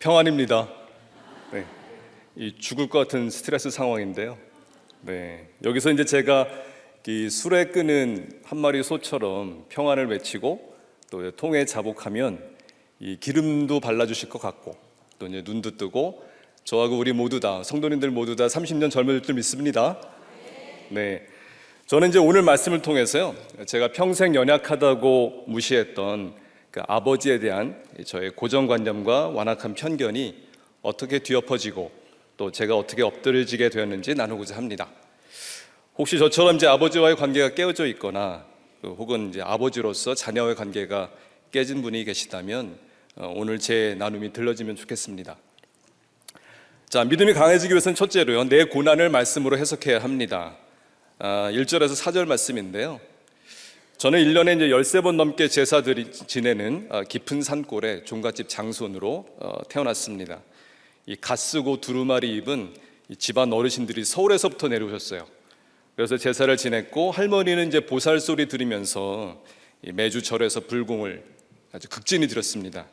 평안입니다. 네, 이 죽을 것 같은 스트레스 상황인데요. 네, 여기서 이제 제가 이 술에 끄는 한 마리 소처럼 평안을 외치고 또 통에 자복하면 이 기름도 발라주실 것 같고 또 이제 눈도 뜨고 저하고 우리 모두 다 성도님들 모두 다 30년 젊어질 줄 믿습니다. 네, 저는 이제 오늘 말씀을 통해서요, 제가 평생 연약하다고 무시했던 그 아버지에 대한 저의 고정관념과 완악한 편견이 어떻게 뒤엎어지고 또 제가 어떻게 엎드려지게 되었는지 나누고자 합니다. 혹시 저처럼 이제 아버지와의 관계가 깨어져 있거나 혹은 이제 아버지로서 자녀와의 관계가 깨진 분이 계시다면 오늘 제 나눔이 들려지면 좋겠습니다. 자, 믿음이 강해지기 위해서는 첫째로요, 내 고난을 말씀으로 해석해야 합니다. 1절에서 4절 말씀인데요, 저는 1년에 이제 13번 넘게 제사들이 지내는 깊은 산골의 종갓집 장손으로 태어났습니다. 이 갓쓰고 두루마리 입은 이 집안 어르신들이 서울에서부터 내려오셨어요. 그래서 제사를 지냈고 할머니는 이제 보살 소리 들으면서 매주 절에서 불공을 아주 극진히 드렸습니다.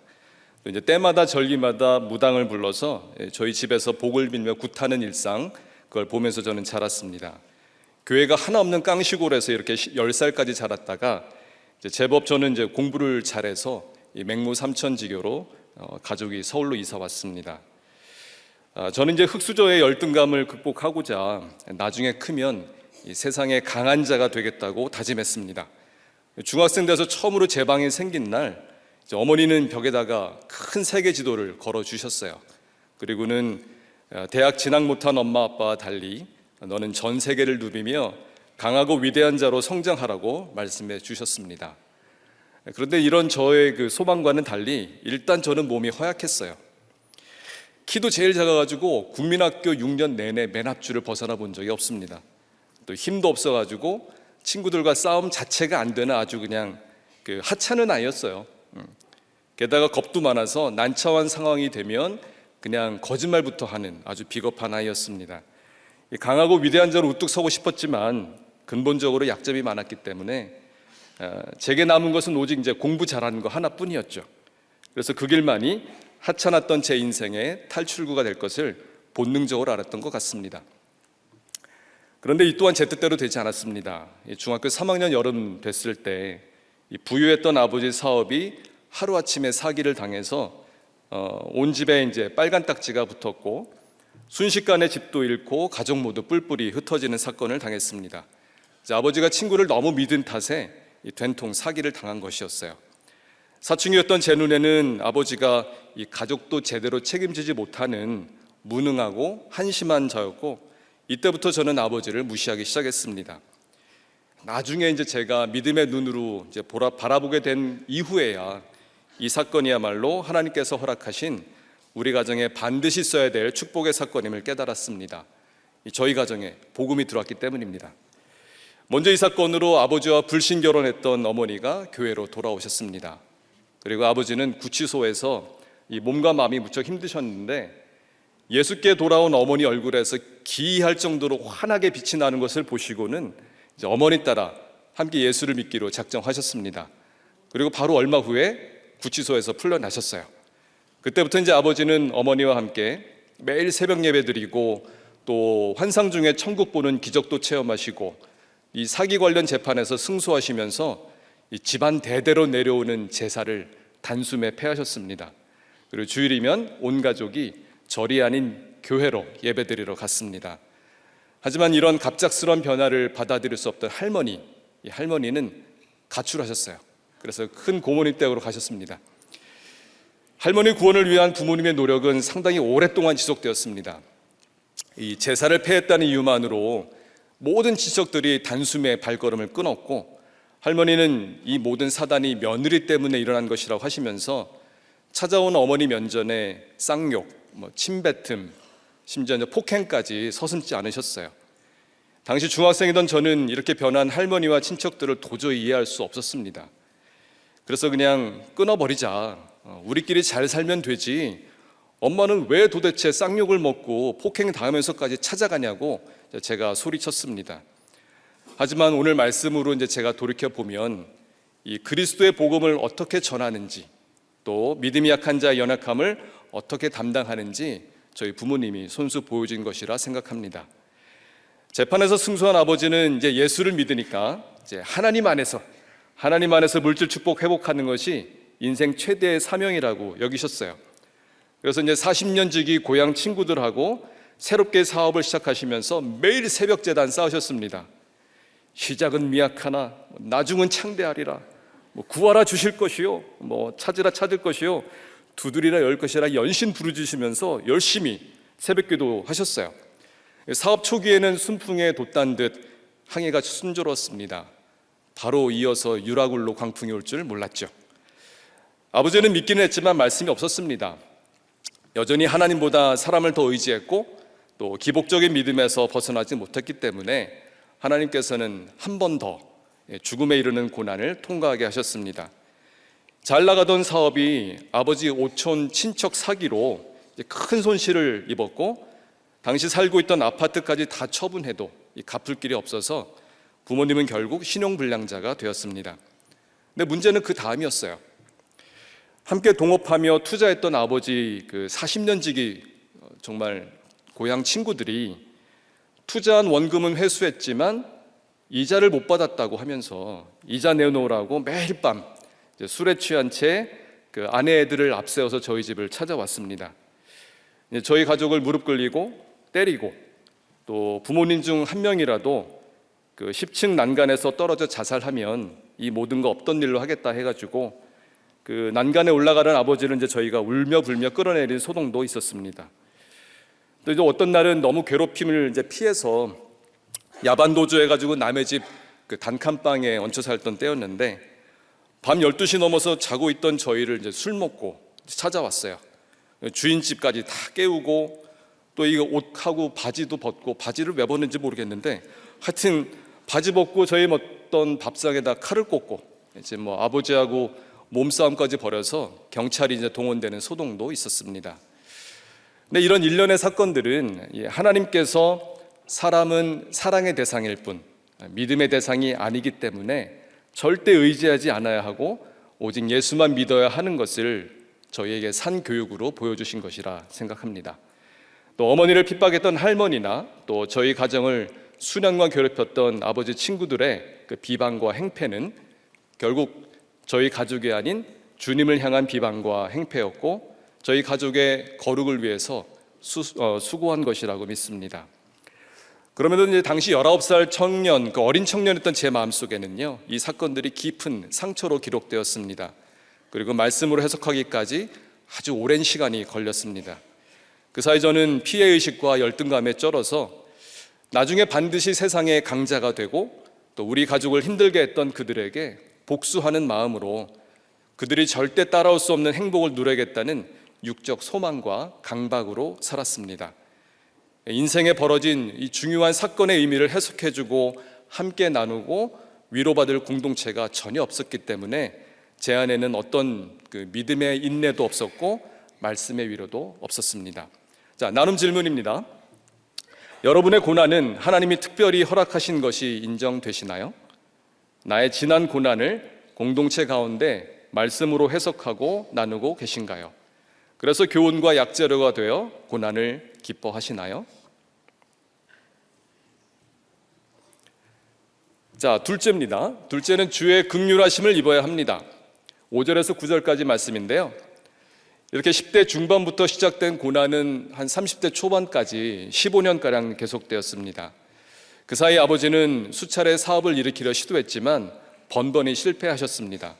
또 이제 때마다 절기마다 무당을 불러서 저희 집에서 복을 빌며 굿하는 일상, 그걸 보면서 저는 자랐습니다. 교회가 하나 없는 깡시골에서 이렇게 10살까지 자랐다가 이제 제법 저는 이제 공부를 잘해서 이 맹모 삼천지교로 가족이 서울로 이사 왔습니다. 저는 이제 흙수저의 열등감을 극복하고자 나중에 크면 이 세상에 강한 자가 되겠다고 다짐했습니다. 중학생 돼서 처음으로 제 방이 생긴 날 이제 어머니는 벽에다가 큰 세계 지도를 걸어 주셨어요. 그리고는 대학 진학 못한 엄마 아빠와 달리 너는 전 세계를 누비며 강하고 위대한 자로 성장하라고 말씀해 주셨습니다. 그런데 이런 저의 그 소망과는 달리 일단 저는 몸이 허약했어요. 키도 제일 작아가지고 국민학교 6년 내내 맨 앞줄을 벗어나 본 적이 없습니다. 또 힘도 없어가지고 친구들과 싸움 자체가 안 되는 아주 그냥 그 하찮은 아이였어요. 게다가 겁도 많아서 난처한 상황이 되면 그냥 거짓말부터 하는 아주 비겁한 아이였습니다. 강하고 위대한 자로 우뚝 서고 싶었지만 근본적으로 약점이 많았기 때문에 제게 남은 것은 오직 이제 공부 잘하는 거 하나뿐이었죠. 그래서 그 길만이 하찮았던 제 인생의 탈출구가 될 것을 본능적으로 알았던 것 같습니다. 그런데 이 또한 제 뜻대로 되지 않았습니다. 중학교 3학년 여름 됐을 때 부유했던 아버지 사업이 하루아침에 사기를 당해서 온 집에 이제 빨간 딱지가 붙었고 순식간에 집도 잃고 가족 모두 뿔뿔이 흩어지는 사건을 당했습니다. 아버지가 친구를 너무 믿은 탓에 된통 사기를 당한 것이었어요. 사춘기였던 제 눈에는 아버지가 이 가족도 제대로 책임지지 못하는 무능하고 한심한 자였고 이때부터 저는 아버지를 무시하기 시작했습니다. 나중에 이제 제가 믿음의 눈으로 이제 바라보게 된 이후에야 이 사건이야말로 하나님께서 허락하신 우리 가정에 반드시 있어야 될 축복의 사건임을 깨달았습니다. 저희 가정에 복음이 들어왔기 때문입니다. 먼저 이 사건으로 아버지와 불신 결혼했던 어머니가 교회로 돌아오셨습니다. 그리고 아버지는 구치소에서 이 몸과 마음이 무척 힘드셨는데 예수께 돌아온 어머니 얼굴에서 기이할 정도로 환하게 빛이 나는 것을 보시고는 이제 어머니 따라 함께 예수를 믿기로 작정하셨습니다. 그리고 바로 얼마 후에 구치소에서 풀려나셨어요. 그때부터 이제 아버지는 어머니와 함께 매일 새벽 예배 드리고 또 환상 중에 천국 보는 기적도 체험하시고 이 사기 관련 재판에서 승소하시면서 이 집안 대대로 내려오는 제사를 단숨에 폐하셨습니다. 그리고 주일이면 온 가족이 절이 아닌 교회로 예배 드리러 갔습니다. 하지만 이런 갑작스러운 변화를 받아들일 수 없던 할머니, 이 할머니는 가출하셨어요. 그래서 큰 고모님 댁으로 가셨습니다. 할머니 구원을 위한 부모님의 노력은 상당히 오랫동안 지속되었습니다. 이 제사를 폐했다는 이유만으로 모든 지적들이 단숨에 발걸음을 끊었고 할머니는 이 모든 사단이 며느리 때문에 일어난 것이라고 하시면서 찾아온 어머니 면전에 쌍욕, 침뱉음, 심지어 폭행까지 서슴지 않으셨어요. 당시 중학생이던 저는 이렇게 변한 할머니와 친척들을 도저히 이해할 수 없었습니다. 그래서 그냥 끊어버리자, 우리끼리 잘 살면 되지, 엄마는 왜 도대체 쌍욕을 먹고 폭행 당하면서까지 찾아가냐고 제가 소리쳤습니다. 하지만 오늘 말씀으로 이제 제가 돌이켜 보면 이 그리스도의 복음을 어떻게 전하는지 또 믿음이 약한 자의 연약함을 어떻게 담당하는지 저희 부모님이 손수 보여준 것이라 생각합니다. 재판에서 승소한 아버지는 이제 예수를 믿으니까 이제 하나님 안에서 물질 축복 회복하는 것이 인생 최대의 사명이라고 여기셨어요. 그래서 이제 40년 지기 고향 친구들하고 새롭게 사업을 시작하시면서 매일 새벽 제단 쌓으셨습니다. 시작은 미약하나 나중은 창대하리라. 구하라 주실 것이요, 찾으라 찾을 것이요, 두드리라 열 것이라 연신 부르짖으시면서 열심히 새벽기도 하셨어요. 사업 초기에는 순풍에 돛단 듯 항해가 순조로웠습니다. 바로 이어서 유라굴로 광풍이 올 줄 몰랐죠. 아버지는 믿기는 했지만 말씀이 없었습니다. 여전히 하나님보다 사람을 더 의지했고 또 기복적인 믿음에서 벗어나지 못했기 때문에 하나님께서는 한 번 더 죽음에 이르는 고난을 통과하게 하셨습니다. 잘 나가던 사업이 아버지 오촌 친척 사기로 큰 손실을 입었고 당시 살고 있던 아파트까지 다 처분해도 갚을 길이 없어서 부모님은 결국 신용불량자가 되었습니다. 근데 문제는 그 다음이었어요. 함께 동업하며 투자했던 아버지 40년 지기 정말 고향 친구들이 투자한 원금은 회수했지만 이자를 못 받았다고 하면서 이자 내놓으라고 매일 밤 술에 취한 채 아내 애들을 앞세워서 저희 집을 찾아왔습니다. 저희 가족을 무릎 꿇리고 때리고 또 부모님 중 한 명이라도 10층 난간에서 떨어져 자살하면 이 모든 거 없던 일로 하겠다 해가지고 난간에 올라가는 아버지를 이제 저희가 울며 불며 끌어내린 소동도 있었습니다. 또 이제 어떤 날은 너무 괴롭힘을 이제 피해서 야반 도주해가지고 남의 집 단칸방에 얹혀 살던 때였는데 밤 12시 넘어서 자고 있던 저희를 이제 술 먹고 찾아왔어요. 주인 집까지 다 깨우고 또 이거 옷하고 바지도 벗고, 바지를 왜 벗는지 모르겠는데 하여튼 바지 벗고 저희 어떤 밥상에다 칼을 꽂고 이제 아버지하고 몸싸움까지 벌여서 경찰이 이제 동원되는 소동도 있었습니다. 근데 이런 일련의 사건들은 하나님께서 사람은 사랑의 대상일 뿐 믿음의 대상이 아니기 때문에 절대 의지하지 않아야 하고 오직 예수만 믿어야 하는 것을 저희에게 산 교육으로 보여주신 것이라 생각합니다. 또 어머니를 핍박했던 할머니나 또 저희 가정을 수년간 괴롭혔던 아버지 친구들의 비방과 행패는 결국 저희 가족이 아닌 주님을 향한 비방과 행패였고 저희 가족의 거룩을 위해서 수고한 것이라고 믿습니다. 그러면은 이제 당시 19살 청년, 어린 청년이었던 제 마음속에는요, 이 사건들이 깊은 상처로 기록되었습니다. 그리고 말씀으로 해석하기까지 아주 오랜 시간이 걸렸습니다. 그 사이 저는 피해의식과 열등감에 쩔어서 나중에 반드시 세상의 강자가 되고 또 우리 가족을 힘들게 했던 그들에게 복수하는 마음으로 그들이 절대 따라올 수 없는 행복을 누리겠다는 육적 소망과 강박으로 살았습니다. 인생에 벌어진 이 중요한 사건의 의미를 해석해주고 함께 나누고 위로받을 공동체가 전혀 없었기 때문에 제 안에는 어떤 믿음의 인내도 없었고 말씀의 위로도 없었습니다. 자, 나눔 질문입니다. 여러분의 고난은 하나님이 특별히 허락하신 것이 인정되시나요? 나의 지난 고난을 공동체 가운데 말씀으로 해석하고 나누고 계신가요? 그래서 교훈과 약재료가 되어 고난을 기뻐하시나요? 자, 둘째입니다. 둘째는 주의 긍휼하심을 입어야 합니다. 5절에서 9절까지 말씀인데요. 이렇게 10대 중반부터 시작된 고난은 한 30대 초반까지 15년가량 계속되었습니다. 그 사이 아버지는 수차례 사업을 일으키려 시도했지만 번번이 실패하셨습니다.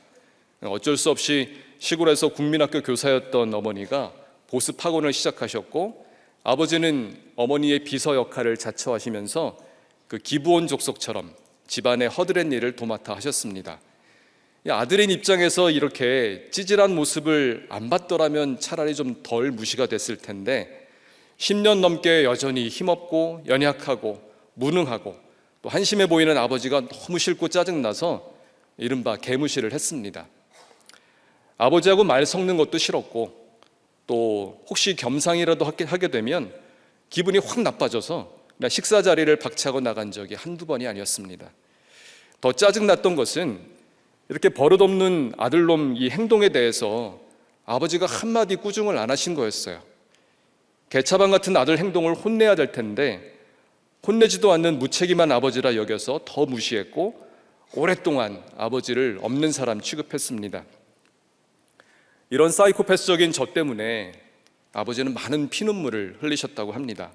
어쩔 수 없이 시골에서 국민학교 교사였던 어머니가 보습 학원을 시작하셨고 아버지는 어머니의 비서 역할을 자처하시면서 기부원 족속처럼 집안의 허드렛 일을 도맡아 하셨습니다. 아들인 입장에서 이렇게 찌질한 모습을 안 봤더라면 차라리 좀 덜 무시가 됐을 텐데 10년 넘게 여전히 힘없고 연약하고 무능하고 또 한심해 보이는 아버지가 너무 싫고 짜증나서 이른바 개무시를 했습니다. 아버지하고 말 섞는 것도 싫었고 또 혹시 겸상이라도 하게 되면 기분이 확 나빠져서 식사 자리를 박차고 나간 적이 한두 번이 아니었습니다. 더 짜증났던 것은 이렇게 버릇없는 아들놈 이 행동에 대해서 아버지가 한마디 꾸중을 안 하신 거였어요. 개차반 같은 아들 행동을 혼내야 될 텐데 혼내지도 않는 무책임한 아버지라 여겨서 더 무시했고 오랫동안 아버지를 없는 사람 취급했습니다. 이런 사이코패스적인 저 때문에 아버지는 많은 피눈물을 흘리셨다고 합니다.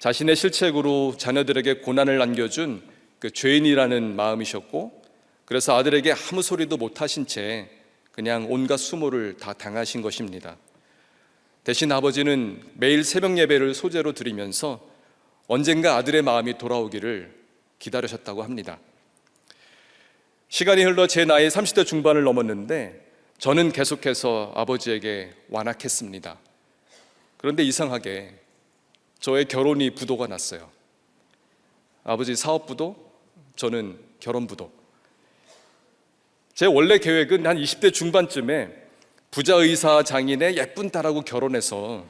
자신의 실책으로 자녀들에게 고난을 안겨준 그 죄인이라는 마음이셨고, 그래서 아들에게 아무 소리도 못하신 채 그냥 온갖 수모를 다 당하신 것입니다. 대신 아버지는 매일 새벽 예배를 소재로 드리면서 언젠가 아들의 마음이 돌아오기를 기다리셨다고 합니다. 시간이 흘러 제 나이 30대 중반을 넘었는데 저는 계속해서 아버지에게 완악했습니다. 그런데 이상하게 저의 결혼이 부도가 났어요. 아버지 사업 부도, 저는 결혼 부도. 제 원래 계획은 한 20대 중반쯤에 부자 의사 장인의 예쁜 딸하고 결혼해서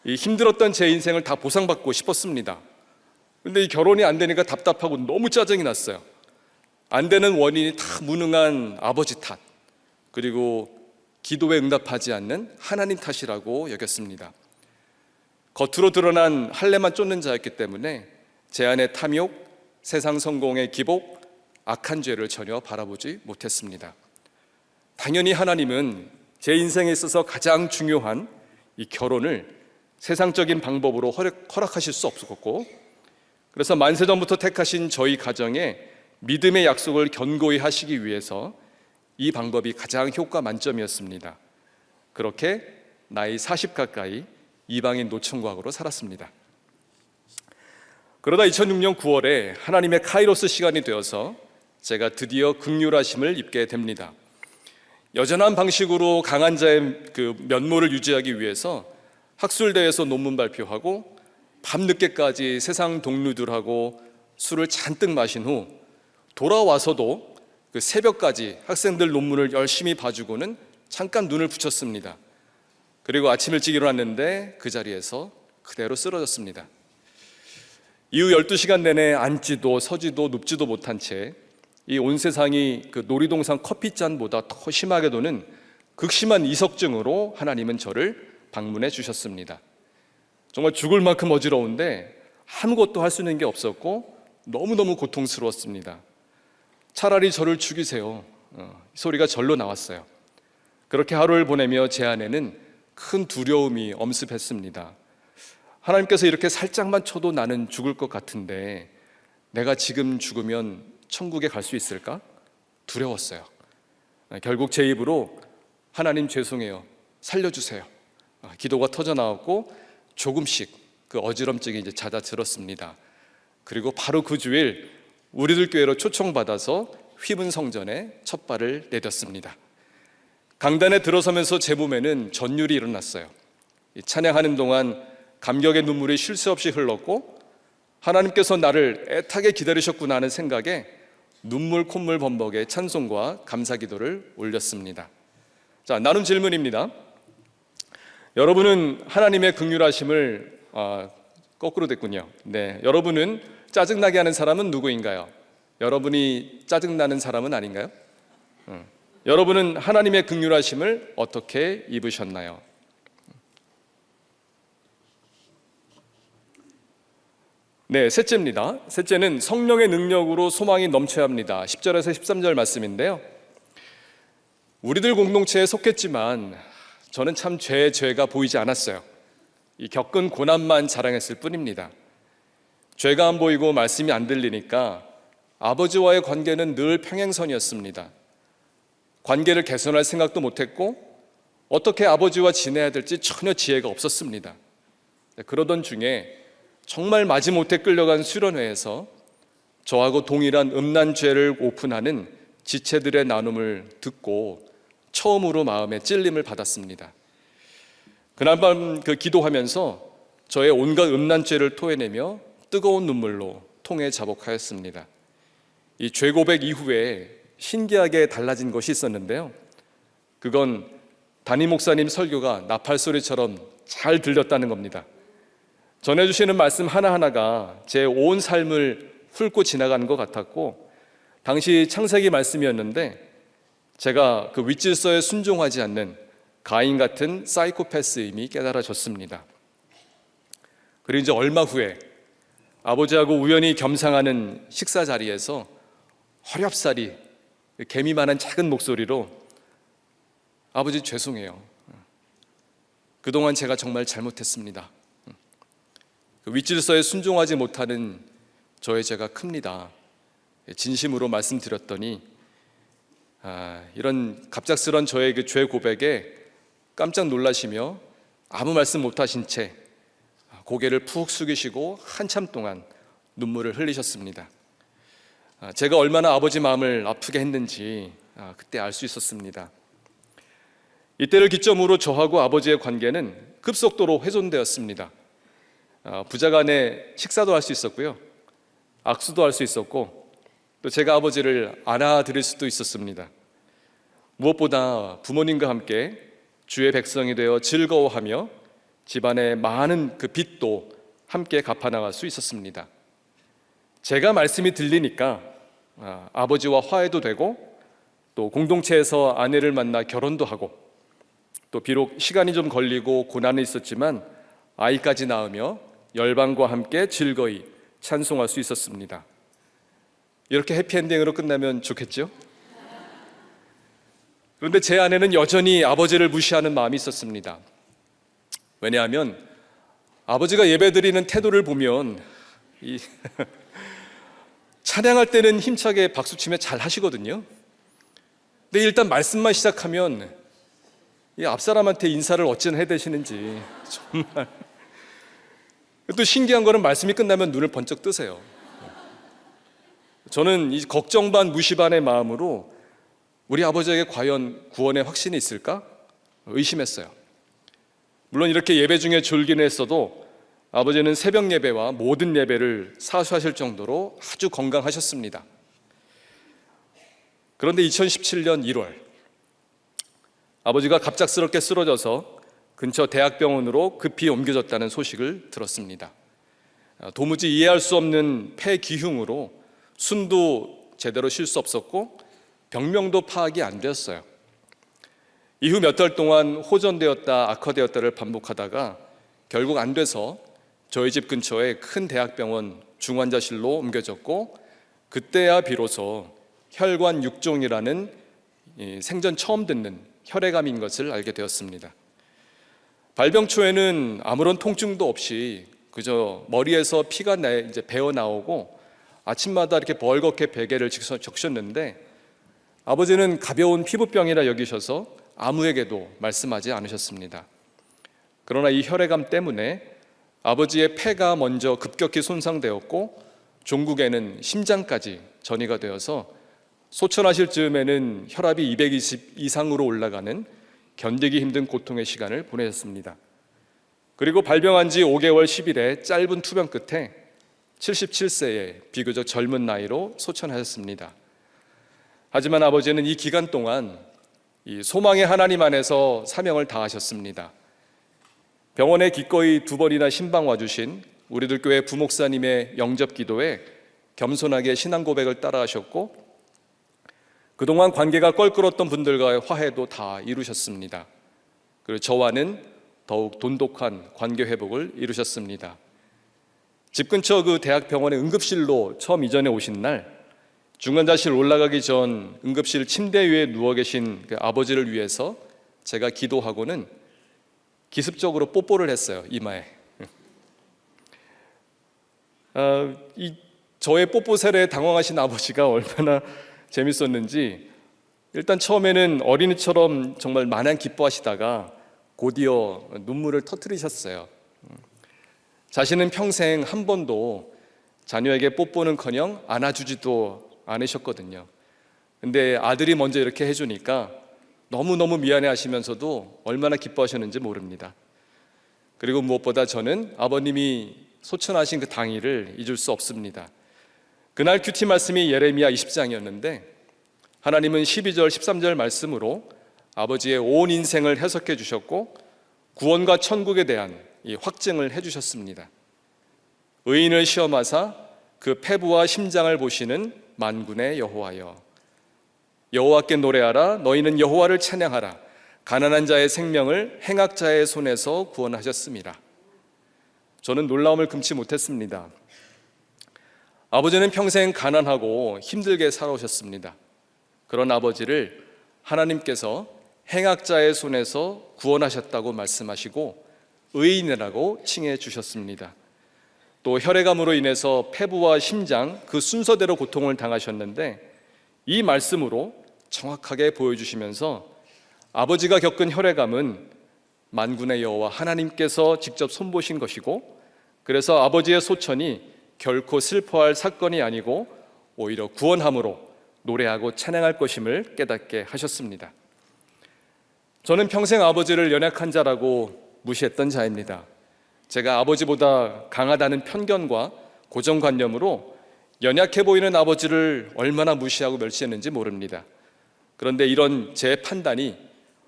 이 힘들었던 제 인생을 다 보상받고 싶었습니다. 근데 이 결혼이 안 되니까 답답하고 너무 짜증이 났어요. 안 되는 원인이 다 무능한 아버지 탓, 그리고 기도에 응답하지 않는 하나님 탓이라고 여겼습니다. 겉으로 드러난 할례만 쫓는 자였기 때문에 제 안의 탐욕, 세상 성공의 기복, 악한 죄를 전혀 바라보지 못했습니다. 당연히 하나님은 제 인생에 있어서 가장 중요한 이 결혼을 세상적인 방법으로 허락하실 수 없었고, 그래서 만세전부터 택하신 저희 가정에 믿음의 약속을 견고히 하시기 위해서 이 방법이 가장 효과 만점이었습니다. 그렇게 나이 40 가까이 이방인 노총각으로 살았습니다. 그러다 2006년 9월에 하나님의 카이로스 시간이 되어서 제가 드디어 긍휼하심을 입게 됩니다. 여전한 방식으로 강한 자의 그 면모를 유지하기 위해서 학술대회에서 논문 발표하고 밤늦게까지 세상 동료들하고 술을 잔뜩 마신 후 돌아와서도 그 새벽까지 학생들 논문을 열심히 봐주고는 잠깐 눈을 붙였습니다. 그리고 아침 일찍 일어났는데 그 자리에서 그대로 쓰러졌습니다. 이후 12시간 내내 앉지도 서지도 눕지도 못한 채 이 온 세상이 그 놀이동산 커피잔보다 더 심하게 도는 극심한 이석증으로 하나님은 저를 방문해 주셨습니다. 정말 죽을 만큼 어지러운데 아무것도 할 수 있는 게 없었고 너무너무 고통스러웠습니다. 차라리 저를 죽이세요. 소리가 절로 나왔어요. 그렇게 하루를 보내며 제 안에는 큰 두려움이 엄습했습니다. 하나님께서 이렇게 살짝만 쳐도 나는 죽을 것 같은데 내가 지금 죽으면 천국에 갈 수 있을까? 두려웠어요. 결국 제 입으로 하나님 죄송해요, 살려주세요, 기도가 터져 나왔고 조금씩 그 어지럼증이 이제 잦아들었습니다. 그리고 바로 그 주일 우리들 교회로 초청받아서 휘분 성전에 첫 발을 내렸습니다. 강단에 들어서면서 제 몸에는 전율이 일어났어요. 찬양하는 동안 감격의 눈물이 쉴 새 없이 흘렀고 하나님께서 나를 애타게 기다리셨구나 하는 생각에 눈물 콧물 범벅의 찬송과 감사기도를 올렸습니다. 자, 나눈 질문입니다. 여러분은 하나님의 긍휼하심을 거꾸로 됐군요. 네, 여러분은 짜증나게 하는 사람은 누구인가요? 여러분이 짜증나는 사람은 아닌가요? 여러분은 하나님의 긍휼하심을 어떻게 입으셨나요? 네, 셋째입니다. 셋째는 성령의 능력으로 소망이 넘쳐야 합니다. 10절에서 13절 말씀인데요. 우리들 공동체에 속했지만 저는 참 죄가 보이지 않았어요. 이 겪은 고난만 자랑했을 뿐입니다. 죄가 안 보이고 말씀이 안 들리니까 아버지와의 관계는 늘 평행선이었습니다. 관계를 개선할 생각도 못했고 어떻게 아버지와 지내야 될지 전혀 지혜가 없었습니다. 그러던 중에 정말 마지못해 끌려간 수련회에서 저하고 동일한 음란 죄를 오픈하는 지체들의 나눔을 듣고 처음으로 마음에 찔림을 받았습니다. 그날 밤 그 기도하면서 저의 온갖 음란 죄를 토해내며 뜨거운 눈물로 통에 자복하였습니다. 이 죄 고백 이후에 신기하게 달라진 것이 있었는데요. 그건 담임 목사님 설교가 나팔소리처럼 잘 들렸다는 겁니다. 전해주시는 말씀 하나하나가 제 온 삶을 훑고 지나가는 것 같았고, 당시 창세기 말씀이었는데 제가 그 윗질서에 순종하지 않는 가인 같은 사이코패스임이 깨달아졌습니다. 그리고 이제 얼마 후에 아버지하고 우연히 겸상하는 식사 자리에서 어렵사리 개미만한 작은 목소리로 아버지 죄송해요. 그동안 제가 정말 잘못했습니다. 그 윗질서에 순종하지 못하는 저의 죄가 큽니다. 진심으로 말씀드렸더니 이런 갑작스런 저의 그 죄 고백에 깜짝 놀라시며 아무 말씀 못하신 채 고개를 푹 숙이시고 한참 동안 눈물을 흘리셨습니다. 제가 얼마나 아버지 마음을 아프게 했는지 그때 알 수 있었습니다. 이때를 기점으로 저하고 아버지의 관계는 급속도로 훼손되었습니다. 부자간에 식사도 할 수 있었고요, 악수도 할 수 있었고, 또 제가 아버지를 안아드릴 수도 있었습니다. 무엇보다 부모님과 함께 주의 백성이 되어 즐거워하며 집안의 많은 그 빚도 함께 갚아나갈 수 있었습니다. 제가 말씀이 들리니까 아버지와 화해도 되고, 또 공동체에서 아내를 만나 결혼도 하고, 또 비록 시간이 좀 걸리고 고난이 있었지만 아이까지 낳으며 열방과 함께 즐거이 찬송할 수 있었습니다. 이렇게 해피엔딩으로 끝나면 좋겠죠? 그런데 제 안에는 여전히 아버지를 무시하는 마음이 있었습니다. 왜냐하면 아버지가 예배드리는 태도를 보면 찬양할 때는 힘차게 박수치며 잘 하시거든요. 근데 일단 말씀만 시작하면 이 앞사람한테 인사를 어찌나 해대시는지 정말. 또 신기한 거는 말씀이 끝나면 눈을 번쩍 뜨세요. 저는 이 걱정 반 무시 반의 마음으로 우리 아버지에게 과연 구원의 확신이 있을까 의심했어요. 물론 이렇게 예배 중에 졸기는 했어도 아버지는 새벽 예배와 모든 예배를 사수하실 정도로 아주 건강하셨습니다. 그런데 2017년 1월 아버지가 갑작스럽게 쓰러져서 근처 대학병원으로 급히 옮겨졌다는 소식을 들었습니다. 도무지 이해할 수 없는 폐기흉으로 숨도 제대로 쉴 수 없었고 병명도 파악이 안 되었어요. 이후 몇 달 동안 호전되었다 악화되었다를 반복하다가 결국 안 돼서 저희 집 근처에 큰 대학병원 중환자실로 옮겨졌고, 그때야 비로소 혈관 육종이라는 생전 처음 듣는 혈액암인 것을 알게 되었습니다. 발병 초에는 아무런 통증도 없이 그저 머리에서 피가 이제 배어 나오고 아침마다 이렇게 벌겋게 베개를 적셨는데 아버지는 가벼운 피부병이라 여기셔서 아무에게도 말씀하지 않으셨습니다. 그러나 이 혈액암 때문에 아버지의 폐가 먼저 급격히 손상되었고 종국에는 심장까지 전이가 되어서 소천하실 즈음에는 혈압이 220 이상으로 올라가는 견디기 힘든 고통의 시간을 보내셨습니다. 그리고 발병한 지 5개월 10일의 짧은 투병 끝에 77세의 비교적 젊은 나이로 소천하셨습니다. 하지만 아버지는 이 기간 동안 이 소망의 하나님 안에서 사명을 다하셨습니다. 병원에 기꺼이 2번이나 신방 와주신 우리들 교회 부목사님의 영접 기도에 겸손하게 신앙 고백을 따라하셨고, 그동안 관계가 껄끄러웠던 분들과의 화해도 다 이루셨습니다. 그리고 저와는 더욱 돈독한 관계 회복을 이루셨습니다. 집 근처 그 대학병원의 응급실로 처음 이전해 오신 날, 중환자실 올라가기 전 응급실 침대 위에 누워 계신 그 아버지를 위해서 제가 기도하고는 기습적으로 뽀뽀를 했어요, 이마에. 저의 뽀뽀 세례에 당황하신 아버지가 얼마나 재밌었는지, 일단 처음에는 어린이처럼 정말 마냥 기뻐하시다가 곧이어 눈물을 터뜨리셨어요. 자신은 평생 한 번도 자녀에게 뽀뽀는커녕 안아주지도 않으셨거든요. 근데 아들이 먼저 이렇게 해주니까 너무너무 미안해 하시면서도 얼마나 기뻐하셨는지 모릅니다. 그리고 무엇보다 저는 아버님이 소천하신 그 당일을 잊을 수 없습니다. 그날 큐티 말씀이 예레미야 20장이었는데 하나님은 12절 13절 말씀으로 아버지의 온 인생을 해석해 주셨고 구원과 천국에 대한 이 확증을 해 주셨습니다. 의인을 시험하사 그 폐부와 심장을 보시는 만군의 여호와여. 여호와께 노래하라. 너희는 여호와를 찬양하라. 가난한 자의 생명을 행악자의 손에서 구원하셨습니다. 저는 놀라움을 금치 못했습니다. 아버지는 평생 가난하고 힘들게 살아오셨습니다. 그런 아버지를 하나님께서 행악자의 손에서 구원하셨다고 말씀하시고 의인이라고 칭해 주셨습니다. 또 혈액암으로 인해서 폐부와 심장 그 순서대로 고통을 당하셨는데 이 말씀으로 정확하게 보여주시면서 아버지가 겪은 혈액암은 만군의 여호와 하나님께서 직접 손보신 것이고 그래서 아버지의 소천이 결코 슬퍼할 사건이 아니고 오히려 구원함으로 노래하고 찬양할 것임을 깨닫게 하셨습니다. 저는 평생 아버지를 연약한 자라고 무시했던 자입니다. 제가 아버지보다 강하다는 편견과 고정관념으로 연약해 보이는 아버지를 얼마나 무시하고 멸시했는지 모릅니다. 그런데 이런 제 판단이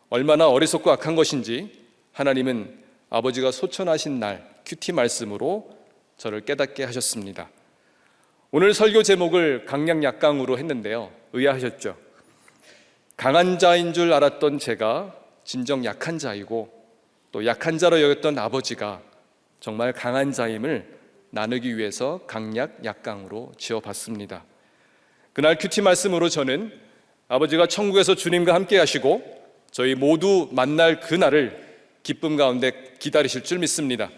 얼마나 어리석고 악한 것인지 하나님은 아버지가 소천하신 날 큐티 말씀으로 저를 깨닫게 하셨습니다. 오늘 설교 제목을 강약약강으로 했는데요. 의아하셨죠? 강한 자인 줄 알았던 제가 진정 약한 자이고 또 약한 자로 여겼던 아버지가 정말 강한 자임을 나누기 위해서 강약약강으로 지어봤습니다. 그날 큐티 말씀으로 저는 아버지가 천국에서 주님과 함께 하시고 저희 모두 만날 그날을 기쁨 가운데 기다리실 줄 믿습니다.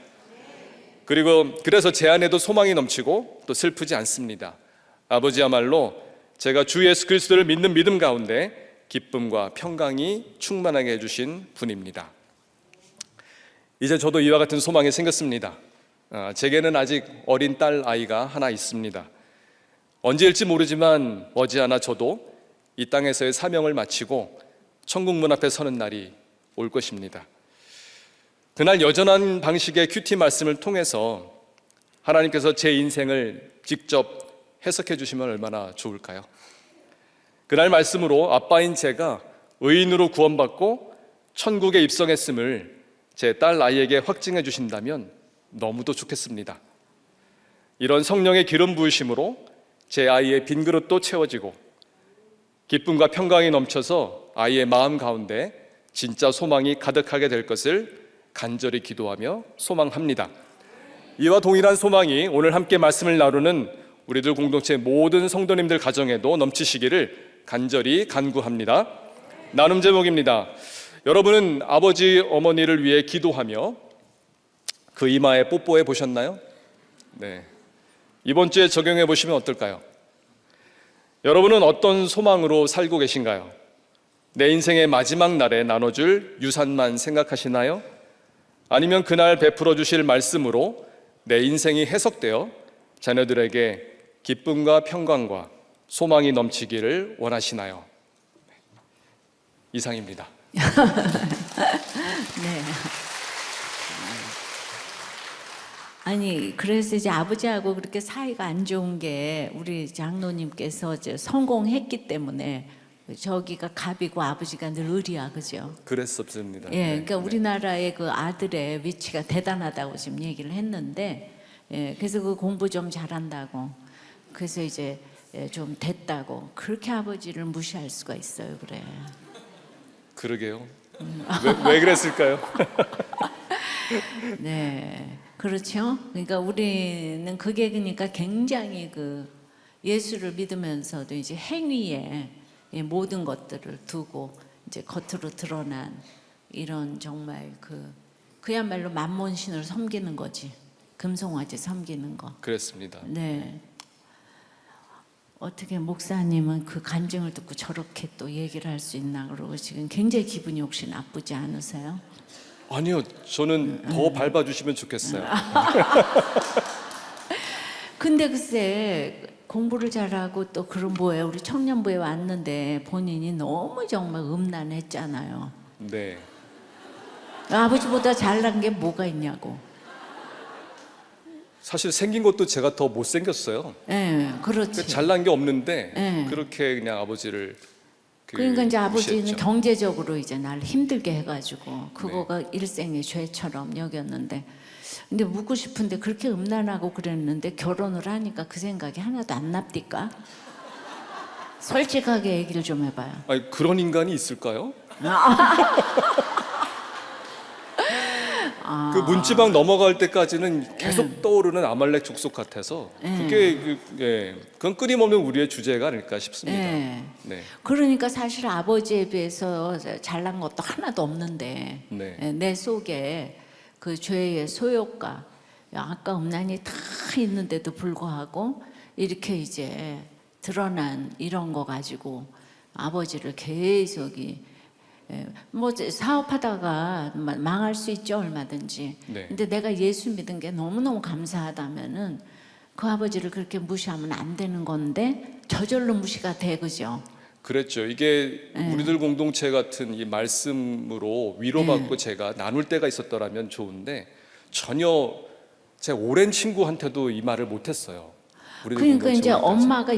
그래서 제 안에도 소망이 넘치고 또 슬프지 않습니다. 아버지야말로 제가 주 예수 그리스도를 믿는 믿음 가운데 기쁨과 평강이 충만하게 해주신 분입니다. 이제 저도 이와 같은 소망이 생겼습니다. 제게는 아직 어린 딸 아이가 하나 있습니다. 언제일지 모르지만 머지않아 저도 이 땅에서의 사명을 마치고 천국 문 앞에 서는 날이 올 것입니다. 그날 여전한 방식의 큐티 말씀을 통해서 하나님께서 제 인생을 직접 해석해 주시면 얼마나 좋을까요? 그날 말씀으로 아빠인 제가 의인으로 구원받고 천국에 입성했음을 제 딸 아이에게 확증해 주신다면 너무도 좋겠습니다. 이런 성령의 기름 부으심으로 제 아이의 빈 그릇도 채워지고 기쁨과 평강이 넘쳐서 아이의 마음 가운데 진짜 소망이 가득하게 될 것을 간절히 기도하며 소망합니다. 이와 동일한 소망이 오늘 함께 말씀을 나누는 우리들 공동체 모든 성도님들 가정에도 넘치시기를 간절히 간구합니다. 나눔 제목입니다. 여러분은 아버지 어머니를 위해 기도하며 그 이마에 뽀뽀해 보셨나요? 네. 이번 주에 적용해 보시면 어떨까요? 여러분은 어떤 소망으로 살고 계신가요? 내 인생의 마지막 날에 나눠줄 유산만 생각하시나요? 아니면 그날 베풀어 주실 말씀으로 내 인생이 해석되어 자녀들에게 기쁨과 평강과 소망이 넘치기를 원하시나요? 이상입니다. 네. 아니 그래서 이제 아버지하고 그렇게 사이가 안 좋은 게 우리 장로님께서 이제 성공했기 때문에 저기가 갑이고 아버지가 늘 을이야, 그죠? 그랬었습니다. 예, 그러니까 우리나라의 그 아들의 위치가 대단하다고 지금 얘기를 했는데, 예, 그래서 그 공부 좀 잘한다고, 그래서 이제 좀 됐다고 그렇게 아버지를 무시할 수가 있어요, 그래. 그러게요. 왜 그랬을까요? 네, 그렇죠. 그러니까 우리는 그게 그러니까 굉장히 그 예수를 믿으면서도 이제 행위에 이 모든 것들을 두고 이제 겉으로 드러난 이런 정말 그야말로 만몬신을 섬기는 거지. 금송아지 섬기는 거. 그랬습니다. 네. 어떻게 목사님은 그 간증을 듣고 저렇게 또 얘기를 할 수 있나 그러고 지금 굉장히 기분이 혹시 나쁘지 않으세요? 아니요, 저는 더 밟아주시면 좋겠어요. 근데 글쎄 공부를 잘하고 또 그런 뭐에 우리 청년부에 왔는데 본인이 너무 정말 음란했잖아요. 네. 아버지보다 잘난 게 뭐가 있냐고. 사실 생긴 것도 제가 더 못생겼어요. 예, 그렇지. 잘난 게 없는데 네. 그렇게 그냥 아버지를 그러니까 이제 아버지는 무시했죠. 경제적으로 이제 날 힘들게 해가지고 그거가 일생의 죄처럼 여겼는데, 근데 묻고 싶은데 그렇게 음란하고 그랬는데 결혼을 하니까 그 생각이 하나도 안 납니까? 솔직하게 얘기를 좀 해봐요. 아니, 그런 인간이 있을까요? 그 문지방 넘어갈 때까지는 계속 떠오르는 아말렉 족속 같아서 그건 끊임없는 우리의 주제가 아닐까 싶습니다. 네. 네. 그러니까 사실 아버지에 비해서 잘난 것도 하나도 없는데 네. 내 속에 그 죄의 소욕과 아까움난이 다 있는데도 불구하고 이렇게 이제 드러난 이런 거 가지고 아버지를 계속 뭐 사업하다가 망할 수 있죠, 얼마든지. 네. 근데 내가 예수 믿은 게 너무너무 감사하다면은 그 아버지를 그렇게 무시하면 안 되는 건데 저절로 무시가 돼, 그죠? 그랬죠. 이게 우리들 공동체 같은 이 말씀으로 위로받고 제가 나눌 때가 있었더라면 좋은데 전혀 제 오랜 친구한테도 이 말을 못했어요. 우리들 그러니까 이제 공동체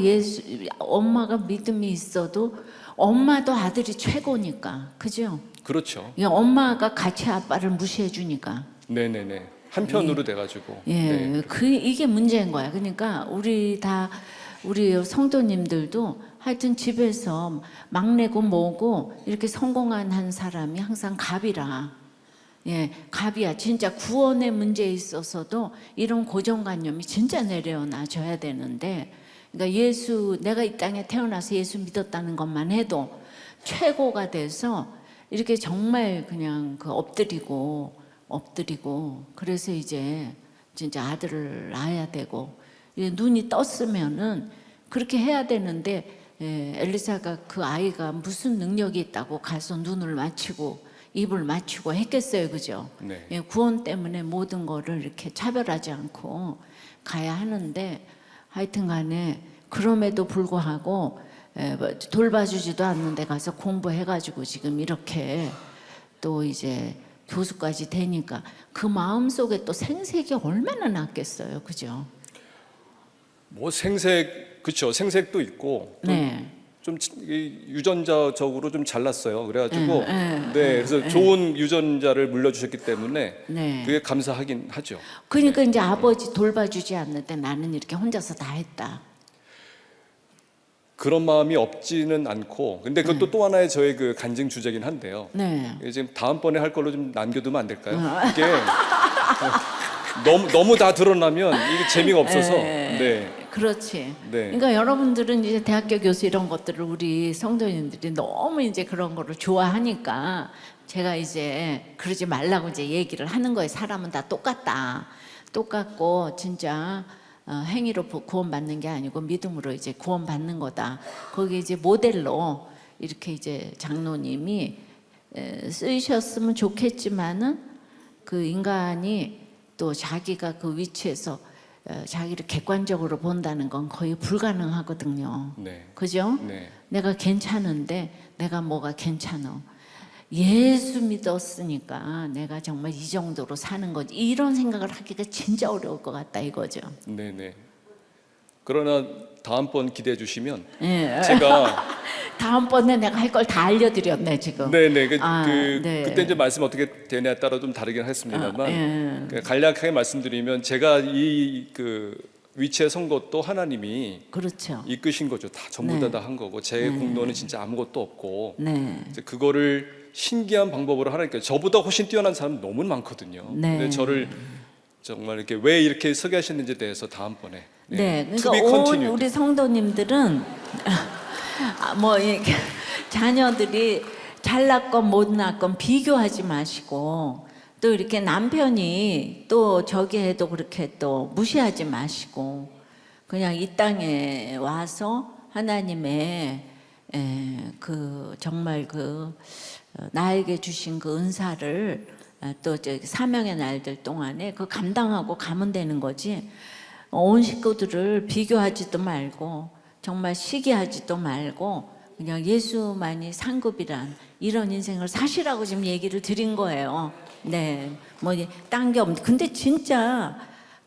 엄마가 믿음이 있어도 엄마도 아들이 최고니까, 그죠? 그렇죠. 엄마가 같이 아빠를 무시해 주니까. 네네네. 한편으로 돼가지고. 예, 네. 이게 문제인 거야. 그러니까 우리 성도님들도 하여튼 집에서 막내고 뭐고 이렇게 성공한 한 사람이 항상 갑이라. 예, 갑이야. 진짜 구원의 문제에 있어서도 이런 고정관념이 진짜 내려놔줘야 되는데, 그러니까 내가 이 땅에 태어나서 예수 믿었다는 것만 해도 최고가 돼서 이렇게 정말 그냥 엎드리고 그래서 이제 진짜 아들을 낳아야 되고 눈이 떴으면은 그렇게 해야 되는데 엘리사가 그 아이가 무슨 능력이 있다고 가서 눈을 맞추고 입을 맞추고 했겠어요, 그죠? 네. 구원 때문에 모든 거를 이렇게 차별하지 않고 가야 하는데 하여튼간에 그럼에도 불구하고 돌봐주지도 않는데 가서 공부해가지고 지금 이렇게 또 이제 교수까지 되니까 그 마음 속에 또 생색이 얼마나 났겠어요, 그죠? 뭐 그렇죠. 생색도 있고 네. 좀 유전자적으로 좀 잘났어요. 그래가지고 그래서 좋은 유전자를 물려주셨기 때문에 네. 그게 감사하긴 하죠. 그러니까 이제 아버지 돌봐주지 않는데 나는 이렇게 혼자서 다 했다. 그런 마음이 없지는 않고, 근데 그것도 또 하나의 저의 그 간증 주제긴 한데요. 네. 지금 다음번에 할 걸로 좀 남겨두면 안 될까요? 이게 너무 다 드러나면 이게 재미가 없어서. 네. 그렇지. 네. 그러니까 여러분들은 이제 대학교 교수 이런 것들을 우리 성도님들이 너무 이제 그런 거를 좋아하니까 제가 이제 그러지 말라고 이제 얘기를 하는 거예요. 사람은 다 똑같고 진짜 행위로 구원받는 게 아니고 믿음으로 이제 구원받는 거다. 거기 이제 모델로 이렇게 이제 장로님이 쓰이셨으면 좋겠지만은 그 인간이 또 자기가 그 위치에서 자기를 객관적으로 본다는 건 거의 불가능하거든요. 네. 그죠? 네. 내가 괜찮은데 내가 뭐가 괜찮어? 예수 믿었으니까 내가 정말 이 정도로 사는 거지. 이런 생각을 하기가 진짜 어려울 것 같다 이거죠. 네네. 그러나 다음번 기대해 주시면 예. 제가 다음번에 내가 할 걸 다 알려드렸네 지금. 네네 네. 그때 이제 말씀 어떻게 되냐에 따라 좀 다르긴 했습니다만 예. 간략하게 말씀드리면 제가 이 그 위치에 선 것도 하나님이 그렇죠. 이끄신 거죠. 다 전부 다 한 거고 제 공로는 진짜 아무것도 없고 네. 이제 그거를 신기한 방법으로 하나님께 저보다 훨씬 뛰어난 사람 너무 많거든요. 네. 근데 저를 정말 이렇게 왜 이렇게 서게 하셨는지에 대해서 다음번에 네. To 그러니까 be 온 continued. 우리 성도님들은 뭐 이렇게 자녀들이 잘났건 못났건 비교하지 마시고 또 이렇게 남편이 또 저기 해도 그렇게 또 무시하지 마시고 그냥 이 땅에 와서 하나님의 그 정말 그 나에게 주신 그 은사를 또 사명의 날들 동안에 그 감당하고 가면 되는 거지. 온 식구들을 비교하지도 말고 정말 시기하지도 말고 그냥 예수만이 상급이란 이런 인생을 사시라고 지금 얘기를 드린 거예요. 네, 뭐 딴 게 없는데 근데 진짜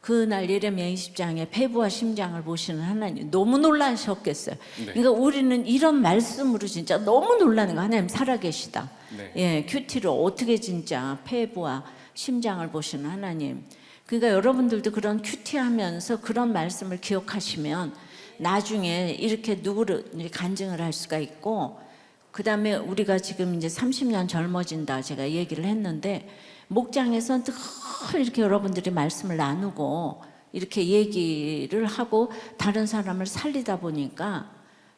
그날 예레미야 20장에 폐부와 심장을 보시는 하나님 너무 놀라셨겠어요. 네. 그러니까 우리는 이런 말씀으로 진짜 너무 놀라는 거 하나님 살아계시다. 네. 예, 큐티로 어떻게 진짜 폐부와 심장을 보시는 하나님. 그러니까 여러분들도 그런 큐티하면서 그런 말씀을 기억하시면 나중에 이렇게 누구를 간증을 할 수가 있고, 그 다음에 우리가 지금 이제 30년 젊어진다 제가 얘기를 했는데, 목장에서 늘 이렇게 여러분들이 말씀을 나누고 이렇게 얘기를 하고 다른 사람을 살리다 보니까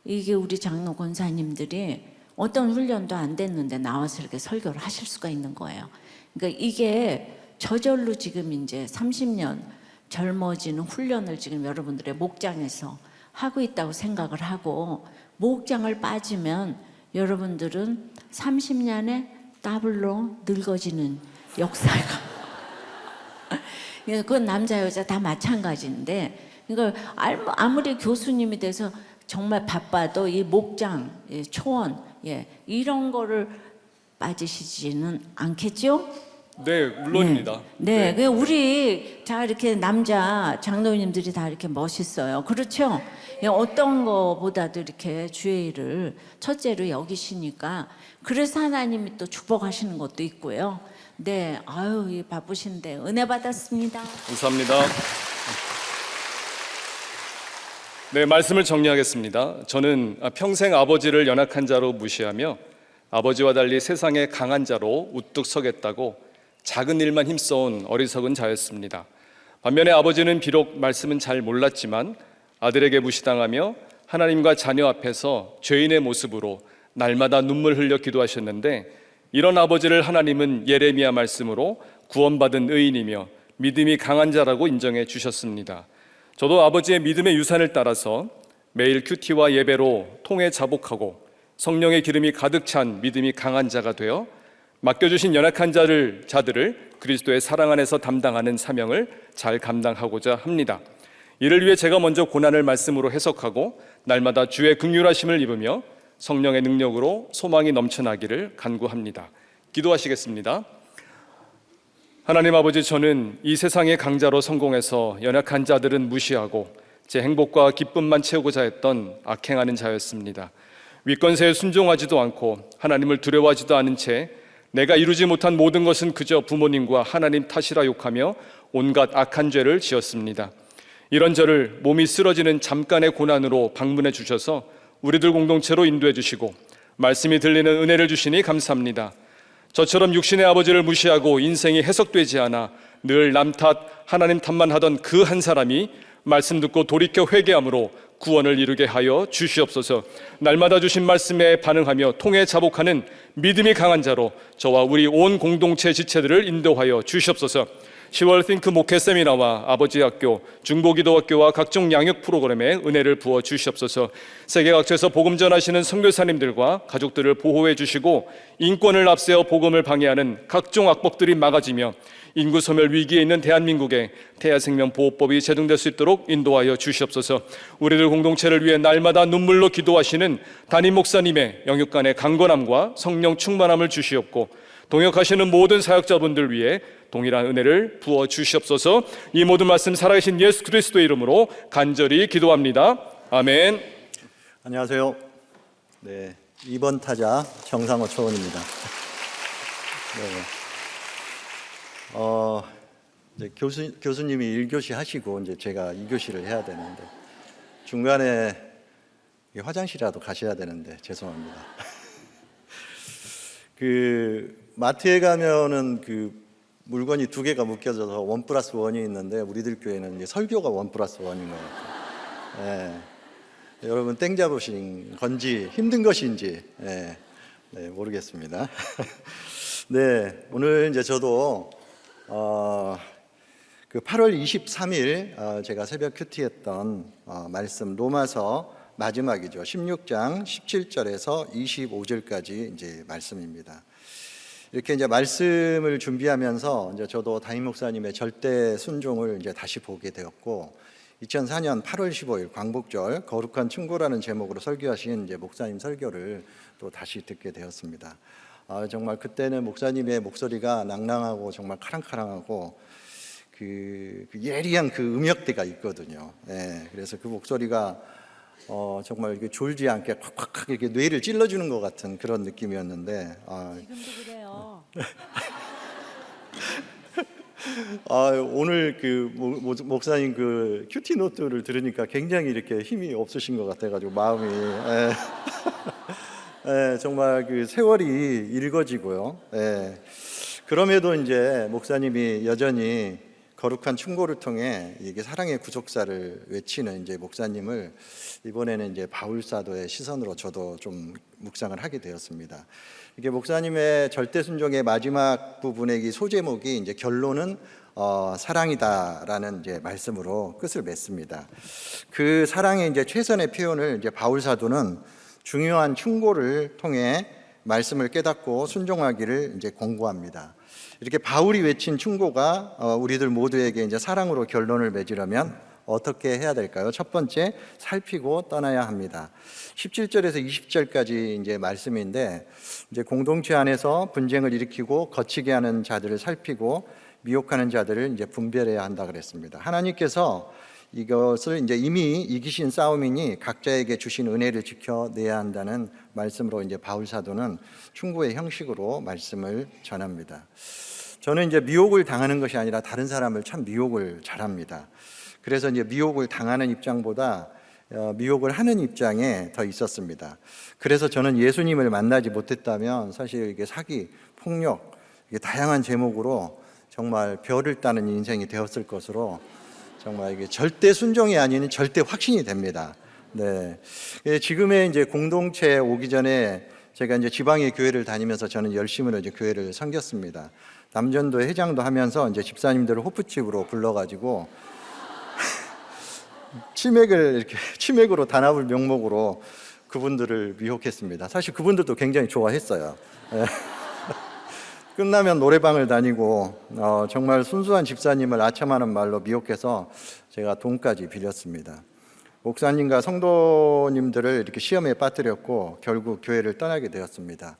이게 우리 장로 권사님들이 어떤 훈련도 안 됐는데 나와서 이렇게 설교를 하실 수가 있는 거예요. 그러니까 이게 저절로 지금 이제 30년 젊어지는 훈련을 지금 여러분들의 목장에서 하고 있다고 생각을 하고, 목장을 빠지면 여러분들은 30년에 더블로 늙어지는 역사가 그건 남자 여자 다 마찬가지인데, 그러니까 아무리 교수님이 돼서 정말 바빠도 이 목장, 초원 이런 거를 빠지시지는 않겠죠? 네, 물론입니다. 네, 그 우리 다 이렇게 남자 장로님들이 다 이렇게 멋있어요. 그렇죠? 어떤 거보다도 이렇게 주의 일을 첫째로 여기시니까, 그래서 하나님이 또 축복하시는 것도 있고요. 네, 아유, 이 바쁘신데 은혜 받았습니다. 감사합니다. 네, 말씀을 정리하겠습니다. 저는 평생 아버지를 연약한 자로 무시하며 아버지와 달리 세상에 강한 자로 우뚝 서겠다고 작은 일만 힘써온 어리석은 자였습니다. 반면에 아버지는 비록 말씀은 잘 몰랐지만 아들에게 무시당하며 하나님과 자녀 앞에서 죄인의 모습으로 날마다 눈물 흘려 기도하셨는데, 이런 아버지를 하나님은 예레미야 말씀으로 구원받은 의인이며 믿음이 강한 자라고 인정해 주셨습니다. 저도 아버지의 믿음의 유산을 따라서 매일 큐티와 예배로 통해 자복하고 성령의 기름이 가득 찬 믿음이 강한 자가 되어 맡겨주신 연약한 자들을 그리스도의 사랑 안에서 담당하는 사명을 잘 감당하고자 합니다. 이를 위해 제가 먼저 고난을 말씀으로 해석하고 날마다 주의 긍휼하심을 입으며 성령의 능력으로 소망이 넘쳐나기를 간구합니다. 기도하시겠습니다. 하나님 아버지, 저는 이 세상의 강자로 성공해서 연약한 자들은 무시하고 제 행복과 기쁨만 채우고자 했던 악행하는 자였습니다. 위권세에 순종하지도 않고 하나님을 두려워하지도 않은 채 내가 이루지 못한 모든 것은 그저 부모님과 하나님 탓이라 욕하며 온갖 악한 죄를 지었습니다. 이런 저를 몸이 쓰러지는 잠깐의 고난으로 방문해 주셔서 우리들 공동체로 인도해 주시고 말씀이 들리는 은혜를 주시니 감사합니다. 저처럼 육신의 아버지를 무시하고 인생이 해석되지 않아 늘 남 탓, 하나님 탓만 하던 그 한 사람이 말씀 듣고 돌이켜 회개함으로 구원을 이루게 하여 주시옵소서. 날마다 주신 말씀에 반응하며 통해 자복하는 믿음이 강한 자로 저와 우리 온 공동체 지체들을 인도하여 주시옵소서. 10월 띵크 목회 세미나와 아버지 학교, 중보기도학교와 각종 양육 프로그램에 은혜를 부어 주시옵소서. 세계 각처에서 복음 전하시는 선교사님들과 가족들을 보호해 주시고 인권을 앞세워 복음을 방해하는 각종 악법들이 막아지며 인구 소멸 위기에 있는 대한민국에 태아생명보호법이 제정될 수 있도록 인도하여 주시옵소서. 우리들 공동체를 위해 날마다 눈물로 기도하시는 담임 목사님의 영육간의 강건함과 성령 충만함을 주시옵고 동역하시는 모든 사역자분들 위해 동일한 은혜를 부어 주시옵소서. 이 모든 말씀 살아계신 예수 그리스도의 이름으로 간절히 기도합니다. 아멘. 안녕하세요. 네, 2번 타자 정상호 초원입니다. 네. 이제 교수님이 1교시 하시고 이제 제가 2교시를 해야 되는데 중간에 화장실이라도 가셔야 되는데 죄송합니다. 그 마트에 가면은 그 물건이 2개가 묶여져서 1+1이 있는데 우리들 교회는 이제 설교가 1+1인 것 같아요. 네. 여러분 땡 잡으신 건지 힘든 것인지 네, 모르겠습니다. 네, 오늘 이제 저도 그 8월 23일 제가 새벽 큐티했던 말씀 로마서 마지막이죠. 16장 17절에서 25절까지 이제 말씀입니다. 이렇게 이제 말씀을 준비하면서 이제 저도 담임 목사님의 절대 순종을 이제 다시 보게 되었고 2004년 8월 15일 광복절 거룩한 충고라는 제목으로 설교하신 이제 목사님 설교를 또 다시 듣게 되었습니다. 정말 그때는 목사님의 목소리가 낭낭하고 정말 카랑카랑하고 그 예리한 그 음역대가 있거든요. 예, 그래서 그 목소리가 정말 이렇게 졸지 않게 콱콱 이렇게 뇌를 찔러주는 것 같은 그런 느낌이었는데 지금도 그래요. 오늘 그 목사님 그 큐티 노트를 들으니까 굉장히 이렇게 힘이 없으신 것 같아가지고 마음이 정말 그 세월이 일거지고요. 그럼에도 이제 목사님이 여전히 거룩한 충고를 통해 이게 사랑의 구속사를 외치는 이제 목사님을 이번에는 이제 바울 사도의 시선으로 저도 좀 묵상을 하게 되었습니다. 이게 목사님의 절대 순종의 마지막 부분의 이 소제목이 이제 결론은 사랑이다라는 이제 말씀으로 끝을 맺습니다. 그 사랑의 이제 최선의 표현을 이제 바울 사도는 중요한 충고를 통해 말씀을 깨닫고 순종하기를 이제 권고합니다. 이렇게 바울이 외친 충고가 우리들 모두에게 이제 사랑으로 결론을 맺으려면 어떻게 해야 될까요? 첫 번째, 살피고 떠나야 합니다. 17절에서 20절까지 이제 말씀인데, 이제 공동체 안에서 분쟁을 일으키고 거치게 하는 자들을 살피고 미혹하는 자들을 이제 분별해야 한다 그랬습니다. 하나님께서 이것을 이제 이미 이기신 싸움이니 각자에게 주신 은혜를 지켜내야 한다는 말씀으로 이제 바울 사도는 충고의 형식으로 말씀을 전합니다. 저는 이제 미혹을 당하는 것이 아니라 다른 사람을 참 미혹을 잘합니다. 그래서 이제 미혹을 당하는 입장보다 미혹을 하는 입장에 더 있었습니다. 그래서 저는 예수님을 만나지 못했다면 사실 이게 사기, 폭력, 이게 다양한 제목으로 정말 별을 따는 인생이 되었을 것으로 정말 이게 절대 순종이 아닌 절대 확신이 됩니다. 네. 지금의 이제 공동체에 오기 전에 제가 이제 지방의 교회를 다니면서 저는 열심으로 이제 교회를 섬겼습니다. 남전도 회장도 하면서 이제 집사님들을 호프집으로 불러가지고 치맥으로 단합을 명목으로 그분들을 미혹했습니다. 사실 그분들도 굉장히 좋아했어요. 끝나면 노래방을 다니고 정말 순수한 집사님을 아첨하는 말로 미혹해서 제가 돈까지 빌렸습니다. 목사님과 성도님들을 이렇게 시험에 빠뜨렸고 결국 교회를 떠나게 되었습니다.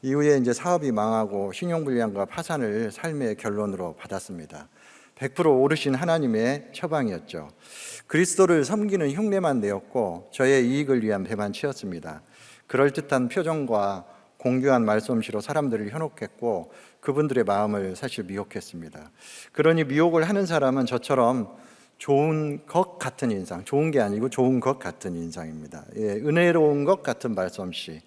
이후에 이제 사업이 망하고 신용불량과 파산을 삶의 결론으로 받았습니다. 100% 오르신 하나님의 처방이었죠. 그리스도를 섬기는 흉내만 내었고 저의 이익을 위한 배만 치었습니다. 그럴듯한 표정과 공교한 말솜씨로 사람들을 현혹했고 그분들의 마음을 사실 미혹했습니다. 그러니 미혹을 하는 사람은 저처럼 좋은 것 같은 인상, 좋은 게 아니고 좋은 것 같은 인상입니다. 은혜로운 것 같은 말솜씨,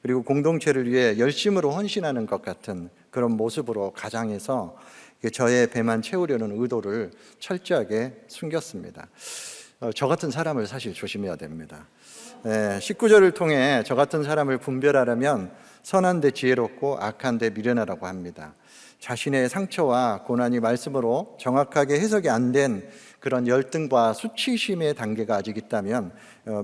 그리고 공동체를 위해 열심으로 헌신하는 것 같은 그런 모습으로 가장해서 저의 배만 채우려는 의도를 철저하게 숨겼습니다. 저 같은 사람을 사실 조심해야 됩니다. 19절을 통해 저 같은 사람을 분별하려면 선한데 지혜롭고 악한데 미련하라고 합니다. 자신의 상처와 고난이 말씀으로 정확하게 해석이 안 된 그런 열등과 수치심의 단계가 아직 있다면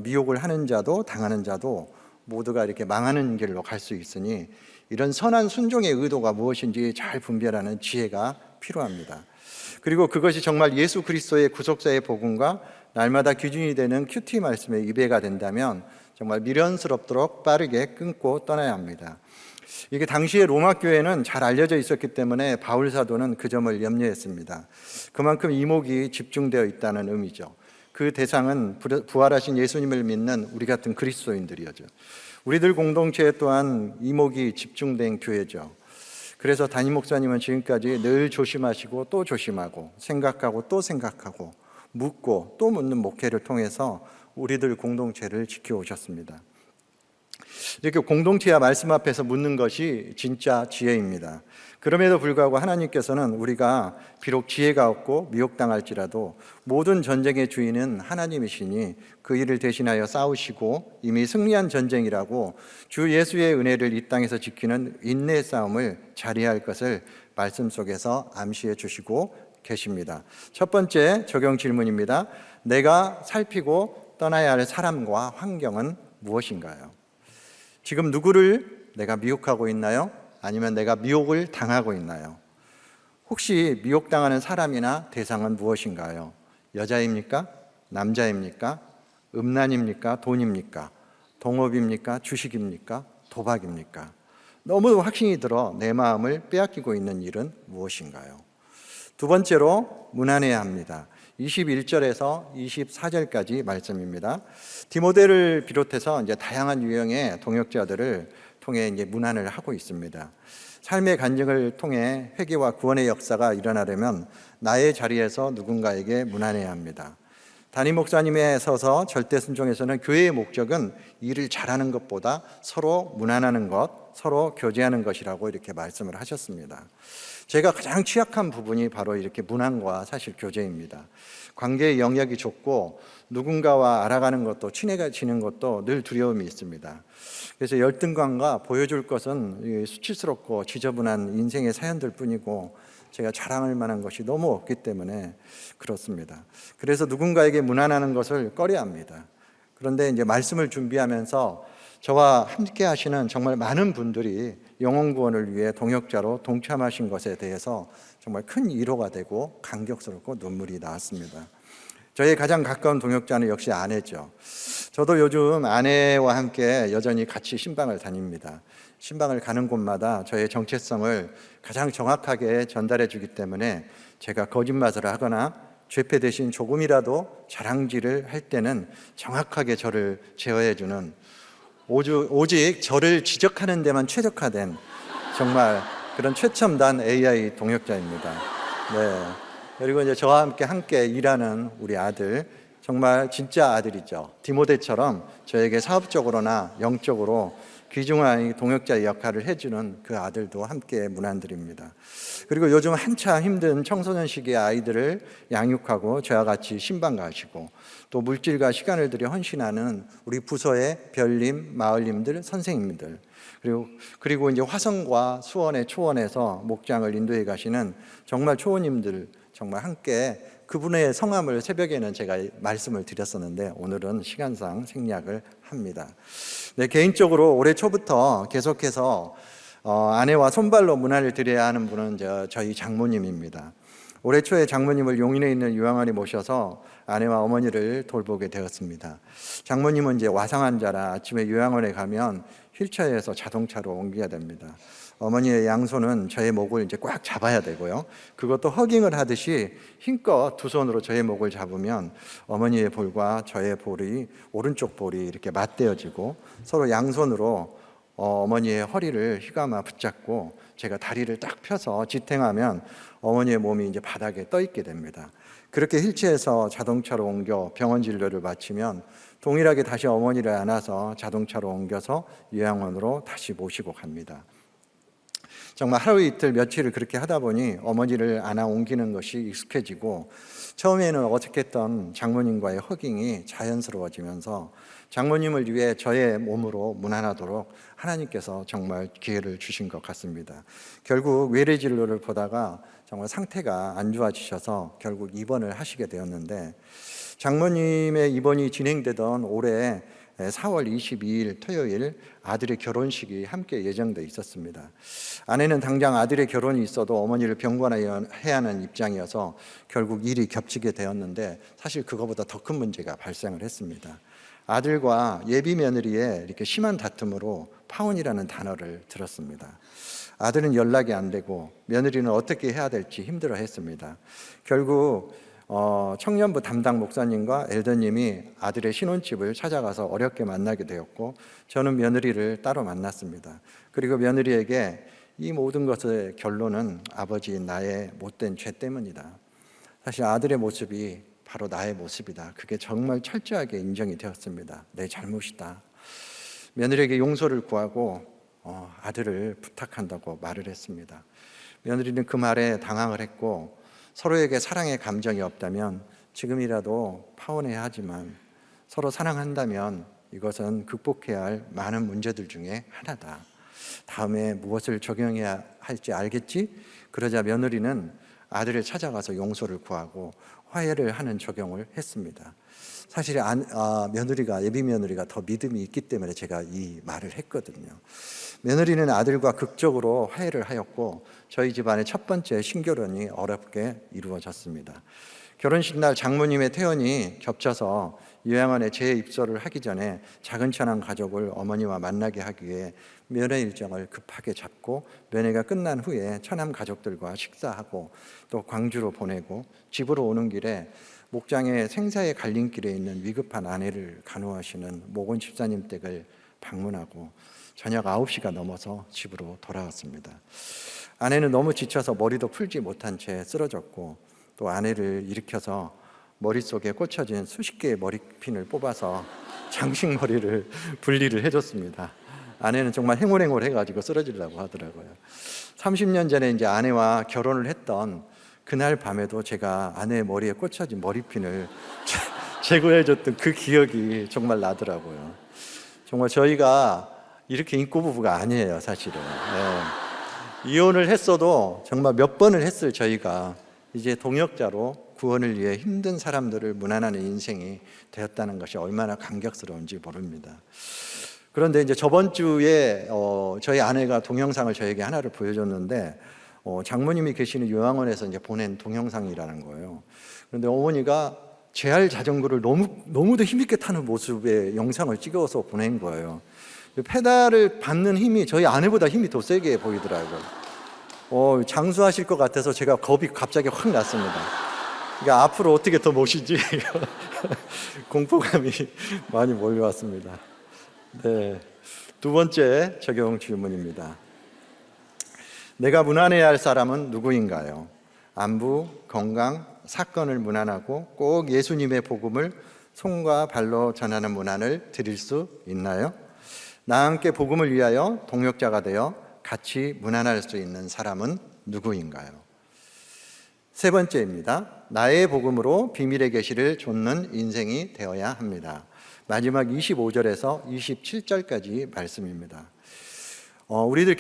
미혹을 하는 자도 당하는 자도 모두가 이렇게 망하는 길로 갈 수 있으니 이런 선한 순종의 의도가 무엇인지 잘 분별하는 지혜가 필요합니다. 그리고 그것이 정말 예수 그리스도의 구속사의 복음과 날마다 기준이 되는 큐티 말씀의 입에가 된다면 정말 미련스럽도록 빠르게 끊고 떠나야 합니다. 이게 당시에 로마 교회는 잘 알려져 있었기 때문에 바울 사도는 그 점을 염려했습니다. 그만큼 이목이 집중되어 있다는 의미죠. 그 대상은 부활하신 예수님을 믿는 우리 같은 그리스도인들이었죠. 우리들 공동체 또한 이목이 집중된 교회죠. 그래서 담임 목사님은 지금까지 늘 조심하시고 또 조심하고 생각하고 또 생각하고 묻고 또 묻는 목회를 통해서 우리들 공동체를 지켜오셨습니다. 이렇게 공동체와 말씀 앞에서 묻는 것이 진짜 지혜입니다. 그럼에도 불구하고 하나님께서는 우리가 비록 지혜가 없고 미혹당할지라도 모든 전쟁의 주인은 하나님이시니 그 일을 대신하여 싸우시고 이미 승리한 전쟁이라고 주 예수의 은혜를 이 땅에서 지키는 인내의 싸움을 자리할 것을 말씀 속에서 암시해 주시고 계십니다. 첫 번째 적용 질문입니다. 내가 살피고 떠나야 할 사람과 환경은 무엇인가요? 지금 누구를 내가 미혹하고 있나요? 아니면 내가 미혹을 당하고 있나요? 혹시 미혹당하는 사람이나 대상은 무엇인가요? 여자입니까? 남자입니까? 음란입니까? 돈입니까? 동업입니까? 주식입니까? 도박입니까? 너무 확신이 들어 내 마음을 빼앗기고 있는 일은 무엇인가요? 두 번째로 문안해야 합니다. 21절에서 24절까지 말씀입니다. 디모데를 비롯해서 이제 다양한 유형의 동역자들을 통해 이제 문안을 하고 있습니다. 삶의 간증을 통해 회개와 구원의 역사가 일어나려면 나의 자리에서 누군가에게 문안해야 합니다. 담임 목사님에 서서 절대 순종에서는 교회의 목적은 일을 잘하는 것보다 서로 문안하는 것, 서로 교제하는 것이라고 이렇게 말씀을 하셨습니다. 제가 가장 취약한 부분이 바로 이렇게 문안과 사실 교제입니다. 관계의 영역이 좁고 누군가와 알아가는 것도 친해지는 것도 늘 두려움이 있습니다. 그래서 열등감과 보여줄 것은 수치스럽고 지저분한 인생의 사연들 뿐이고 제가 자랑할 만한 것이 너무 없기 때문에 그렇습니다. 그래서 누군가에게 문안하는 것을 꺼려합니다. 그런데 이제 말씀을 준비하면서 저와 함께 하시는 정말 많은 분들이 영혼 구원을 위해 동역자로 동참하신 것에 대해서 정말 큰 위로가 되고 감격스럽고 눈물이 나왔습니다. 저의 가장 가까운 동역자는 역시 아내죠. 저도 요즘 아내와 함께 여전히 같이 신방을 다닙니다. 신방을 가는 곳마다 저의 정체성을 가장 정확하게 전달해 주기 때문에 제가 거짓말을 하거나 죄패 대신 조금이라도 자랑질을 할 때는 정확하게 저를 제어해 주는 오직 저를 지적하는 데만 최적화된 정말 그런 최첨단 AI 동역자입니다. 네. 그리고 이제 저와 함께 일하는 우리 아들, 정말 진짜 아들이죠. 디모데처럼 저에게 사업적으로나 영적으로 귀중한 동역자의 역할을 해주는 그 아들도 함께 문안드립니다. 그리고 요즘 한참 힘든 청소년 시기의 아이들을 양육하고 저와 같이 신방 가시고 또 물질과 시간을 들여 헌신하는 우리 부서의 별님, 마을님들, 선생님들 그리고 이제 화성과 수원의 초원에서 목장을 인도해 가시는 정말 초원님들 정말 함께 그분의 성함을 새벽에는 제가 말씀을 드렸었는데 오늘은 시간상 생략을 합니다. 네, 개인적으로 올해 초부터 계속해서 아내와 손발로 문안을 드려야 하는 분은 저희 장모님입니다. 올해 초에 장모님을 용인에 있는 요양원에 모셔서 아내와 어머니를 돌보게 되었습니다. 장모님은 이제 와상 환자라 아침에 요양원에 가면 휠체어에서 자동차로 옮겨야 됩니다. 어머니의 양손은 저의 목을 이제 꽉 잡아야 되고요. 그것도 허깅을 하듯이 힘껏 두 손으로 저의 목을 잡으면 어머니의 볼과 저의 볼이 오른쪽 볼이 이렇게 맞대어지고 서로 양손으로 어머니의 허리를 휘감아 붙잡고 제가 다리를 딱 펴서 지탱하면 어머니의 몸이 이제 바닥에 떠 있게 됩니다. 그렇게 휠체어에서 자동차로 옮겨 병원 진료를 마치면 동일하게 다시 어머니를 안아서 자동차로 옮겨서 요양원으로 다시 모시고 갑니다. 정말 하루 이틀 며칠을 그렇게 하다 보니 어머니를 안아 옮기는 것이 익숙해지고 처음에는 어색했던 장모님과의 허깅이 자연스러워지면서 장모님을 위해 저의 몸으로 문안하도록 하나님께서 정말 기회를 주신 것 같습니다. 결국 외래 진료를 보다가 정말 상태가 안 좋아지셔서 결국 입원을 하시게 되었는데 장모님의 입원이 진행되던 올해 4월 22일 토요일 아들의 결혼식이 함께 예정돼 있었습니다. 아내는 당장 아들의 결혼이 있어도 어머니를 병관해야 하는 입장이어서 결국 일이 겹치게 되었는데 사실 그거보다 더 큰 문제가 발생을 했습니다. 아들과 예비 며느리의 이렇게 심한 다툼으로 파혼이라는 단어를 들었습니다. 아들은 연락이 안 되고 며느리는 어떻게 해야 될지 힘들어했습니다. 결국 청년부 담당 목사님과 엘더님이 아들의 신혼집을 찾아가서 어렵게 만나게 되었고 저는 며느리를 따로 만났습니다. 그리고 며느리에게 이 모든 것의 결론은 아버지 나의 못된 죄 때문이다. 사실 아들의 모습이 바로 나의 모습이다. 그게 정말 철저하게 인정이 되었습니다. 내 잘못이다. 며느리에게 용서를 구하고 아들을 부탁한다고 말을 했습니다. 며느리는 그 말에 당황을 했고 서로에게 사랑의 감정이 없다면 지금이라도 파혼해야 하지만 서로 사랑한다면 이것은 극복해야 할 많은 문제들 중에 하나다. 다음에 무엇을 적용해야 할지 알겠지? 그러자 며느리는 아들을 찾아가서 용서를 구하고 화해를 하는 적용을 했습니다. 사실 며느리가 예비 며느리가 더 믿음이 있기 때문에 제가 이 말을 했거든요. 며느리는 아들과 극적으로 화해를 하였고 저희 집안의 첫 번째 신결혼이 어렵게 이루어졌습니다. 결혼식 날 장모님의 퇴원이 겹쳐서 요양원에 재입소를 하기 전에 작은 천안 가족을 어머니와 만나게 하기 위해 면회 일정을 급하게 잡고 면회가 끝난 후에 천안 가족들과 식사하고 또 광주로 보내고 집으로 오는 길에 목장의 생사의 갈림길에 있는 위급한 아내를 간호하시는 모건 집사님 댁을 방문하고 저녁 9시가 넘어서 집으로 돌아왔습니다. 아내는 너무 지쳐서 머리도 풀지 못한 채 쓰러졌고, 또 아내를 일으켜서 머릿속에 꽂혀진 수십 개의 머리핀을 뽑아서 장식머리를 분리를 해줬습니다. 아내는 정말 행홀행홀해가지고 쓰러지려고 하더라고요. 30년 전에 이제 아내와 결혼을 했던 그날 밤에도 제가 아내의 머리에 꽂혀진 머리핀을 제거해줬던 그 기억이 정말 나더라고요. 정말 저희가 이렇게 인고 부부가 아니에요, 사실은. 네. 이혼을 했어도 정말 몇 번을 했을 저희가 이제 동역자로 구원을 위해 힘든 사람들을 문안하는 인생이 되었다는 것이 얼마나 감격스러운지 모릅니다. 그런데 이제 저번 주에 저희 아내가 동영상을 저에게 하나를 보여줬는데 장모님이 계시는 요양원에서 이제 보낸 동영상이라는 거예요. 그런데 어머니가 재활 자전거를 너무도 힘있게 타는 모습의 영상을 찍어서 보낸 거예요. 페달을 밟는 힘이 저희 아내보다 힘이 더 세게 보이더라고요. 장수하실 것 같아서 제가 겁이 갑자기 확 났습니다. 그러니까 앞으로 어떻게 더 모시지? 공포감이 많이 몰려왔습니다. 네, 두 번째 적용 질문입니다. 내가 문안해야 할 사람은 누구인가요? 안부, 건강, 사건을 문안하고 꼭 예수님의 복음을 손과 발로 전하는 문안을 드릴 수 있나요? 나와 함께 복음을 위하여 동역자가 되어 같이 문안할 수 있는 사람은 누구인가요? 세 번째입니다. 나의 복음으로 비밀의 계시를 좇는 인생이 되어야 합니다. 마지막 25절에서 27절까지 말씀입니다. 우리들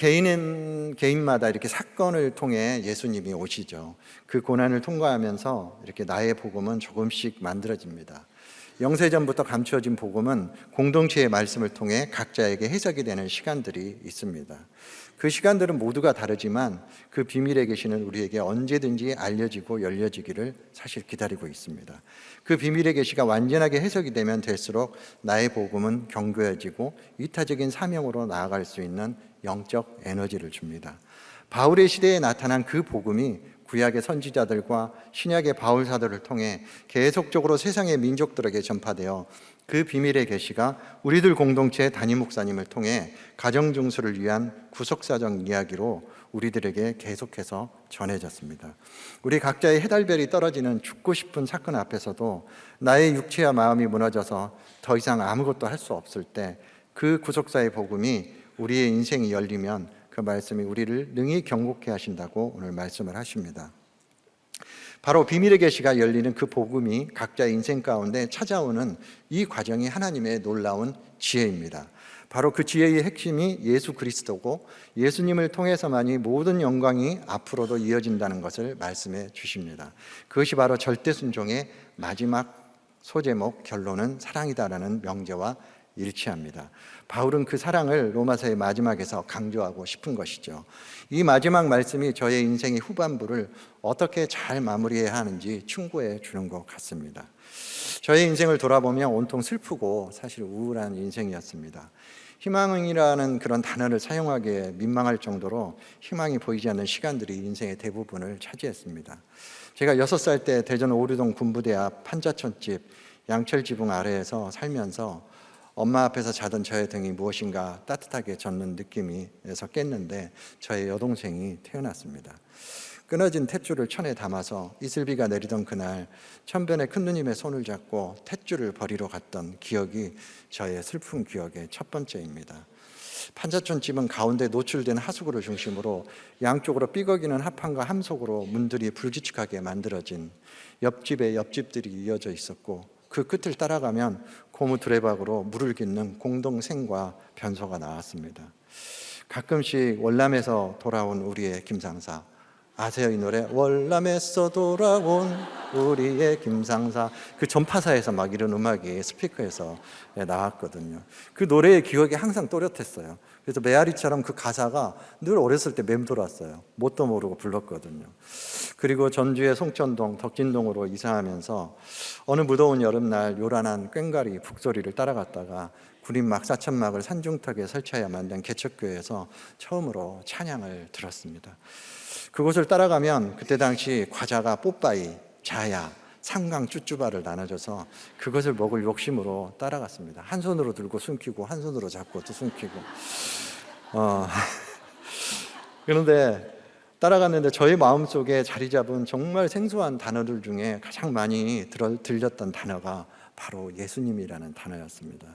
개인마다 이렇게 사건을 통해 예수님이 오시죠. 그 고난을 통과하면서 이렇게 나의 복음은 조금씩 만들어집니다. 영세전부터 감추어진 복음은 공동체의 말씀을 통해 각자에게 해석이 되는 시간들이 있습니다. 그 시간들은 모두가 다르지만 그 비밀의 계시는 우리에게 언제든지 알려지고 열려지기를 사실 기다리고 있습니다. 그 비밀의 계시가 완전하게 해석이 되면 될수록 나의 복음은 견고해지고 이타적인 사명으로 나아갈 수 있는 영적 에너지를 줍니다. 바울의 시대에 나타난 그 복음이 구약의 선지자들과 신약의 바울사들을 통해 계속적으로 세상의 민족들에게 전파되어 그 비밀의 계시가 우리들 공동체 담임 목사님을 통해 가정중수를 위한 구속사정 이야기로 우리들에게 계속해서 전해졌습니다. 우리 각자의 해달별이 떨어지는 죽고 싶은 사건 앞에서도 나의 육체와 마음이 무너져서 더 이상 아무것도 할 수 없을 때 그 구속사의 복음이 우리의 인생이 열리면 그 말씀이 우리를 능히 경고케 하신다고 오늘 말씀을 하십니다. 바로 비밀의 계시가 열리는 그 복음이 각자의 인생 가운데 찾아오는 이 과정이 하나님의 놀라운 지혜입니다. 바로 그 지혜의 핵심이 예수 그리스도고 예수님을 통해서만이 모든 영광이 앞으로도 이어진다는 것을 말씀해 주십니다. 그것이 바로 절대순종의 마지막 소제목 결론은 사랑이다라는 명제와 일치합니다. 바울은 그 사랑을 로마서의 마지막에서 강조하고 싶은 것이죠. 이 마지막 말씀이 저의 인생의 후반부를 어떻게 잘 마무리해야 하는지 충고해 주는 것 같습니다. 저의 인생을 돌아보면 온통 슬프고 사실 우울한 인생이었습니다. 희망이라는 그런 단어를 사용하기에 민망할 정도로 희망이 보이지 않는 시간들이 인생의 대부분을 차지했습니다. 제가 6살 때 대전 오류동 군부대 앞 판자촌집 양철지붕 아래에서 살면서 엄마 앞에서 자던 저의 등이 무엇인가 따뜻하게 젖는 느낌에서 깼는데 저의 여동생이 태어났습니다. 끊어진 탯줄을 천에 담아서 이슬비가 내리던 그날 천변의 큰누님의 손을 잡고 탯줄을 버리러 갔던 기억이 저의 슬픈 기억의 첫 번째입니다. 판자촌집은 가운데 노출된 하수구를 중심으로 양쪽으로 삐걱이는 하판과 함속으로 문들이 불규칙하게 만들어진 옆집에 옆집들이 이어져 있었고 그 끝을 따라가면 고무 두레박으로 물을 깃는 공동생과 변소가 나왔습니다. 가끔씩 월남에서 돌아온 우리의 김상사 아세요? 이 노래 월남에서 돌아온 우리의 김상사 그 전파사에서 막 이런 음악이 스피커에서 나왔거든요. 그 노래의 기억이 항상 또렷했어요. 그래서 메아리처럼 그 가사가 늘 어렸을 때 맴돌았어요. 뭣도 모르고 불렀거든요. 그리고 전주의 송천동, 덕진동으로 이사하면서 어느 무더운 여름날 요란한 꽹과리 북소리를 따라갔다가 구린막 사천막을 산중턱에 설치하여 만든 개척교회에서 처음으로 찬양을 들었습니다. 그곳을 따라가면 그때 당시 과자가 뽀빠이, 자야, 삼강 쭈쭈바를 나눠줘서 그것을 먹을 욕심으로 따라갔습니다. 한 손으로 들고 숨기고 한 손으로 잡고 또 숨기고. 그런데 따라갔는데 저의 마음속에 자리 잡은 정말 생소한 단어들 중에 가장 많이 들렸던 단어가 바로 예수님이라는 단어였습니다.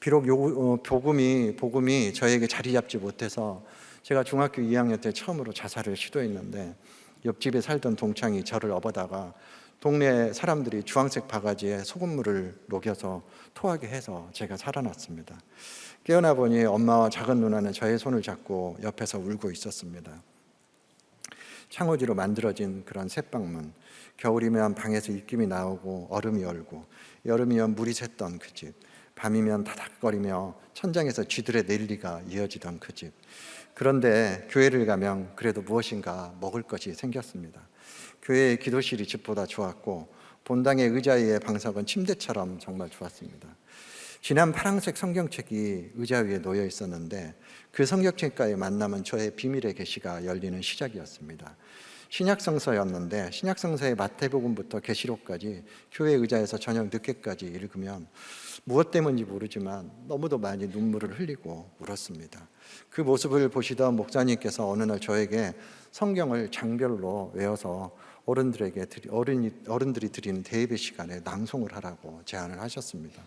비록 복음이 저에게 자리 잡지 못해서 제가 중학교 2학년 때 처음으로 자살을 시도했는데 옆집에 살던 동창이 저를 업어다가 동네 사람들이 주황색 바가지에 소금물을 녹여서 토하게 해서 제가 살아났습니다. 깨어나 보니 엄마와 작은 누나는 저의 손을 잡고 옆에서 울고 있었습니다. 창호지로 만들어진 그런 셋방문, 겨울이면 방에서 입김이 나오고 얼음이 얼고, 여름이면 물이 샜던 그 집, 밤이면 다닥거리며 천장에서 쥐들의 내리가 이어지던 그 집. 그런데 교회를 가면 그래도 무엇인가 먹을 것이 생겼습니다. 교회의 기도실이 집보다 좋았고 본당의 의자 위의 방석은 침대처럼 정말 좋았습니다. 진한 파란색 성경책이 의자 위에 놓여 있었는데 그 성경책과의 만남은 저의 비밀의 계시가 열리는 시작이었습니다. 신약성서였는데 신약성서의 마태복음부터 계시록까지 교회 의자에서 저녁 늦게까지 읽으면 무엇 때문인지 모르지만 너무도 많이 눈물을 흘리고 울었습니다. 그 모습을 보시던 목사님께서 어느 날 저에게 성경을 장별로 외워서 어른들이 드리는 대예배 시간에 낭송을 하라고 제안을 하셨습니다.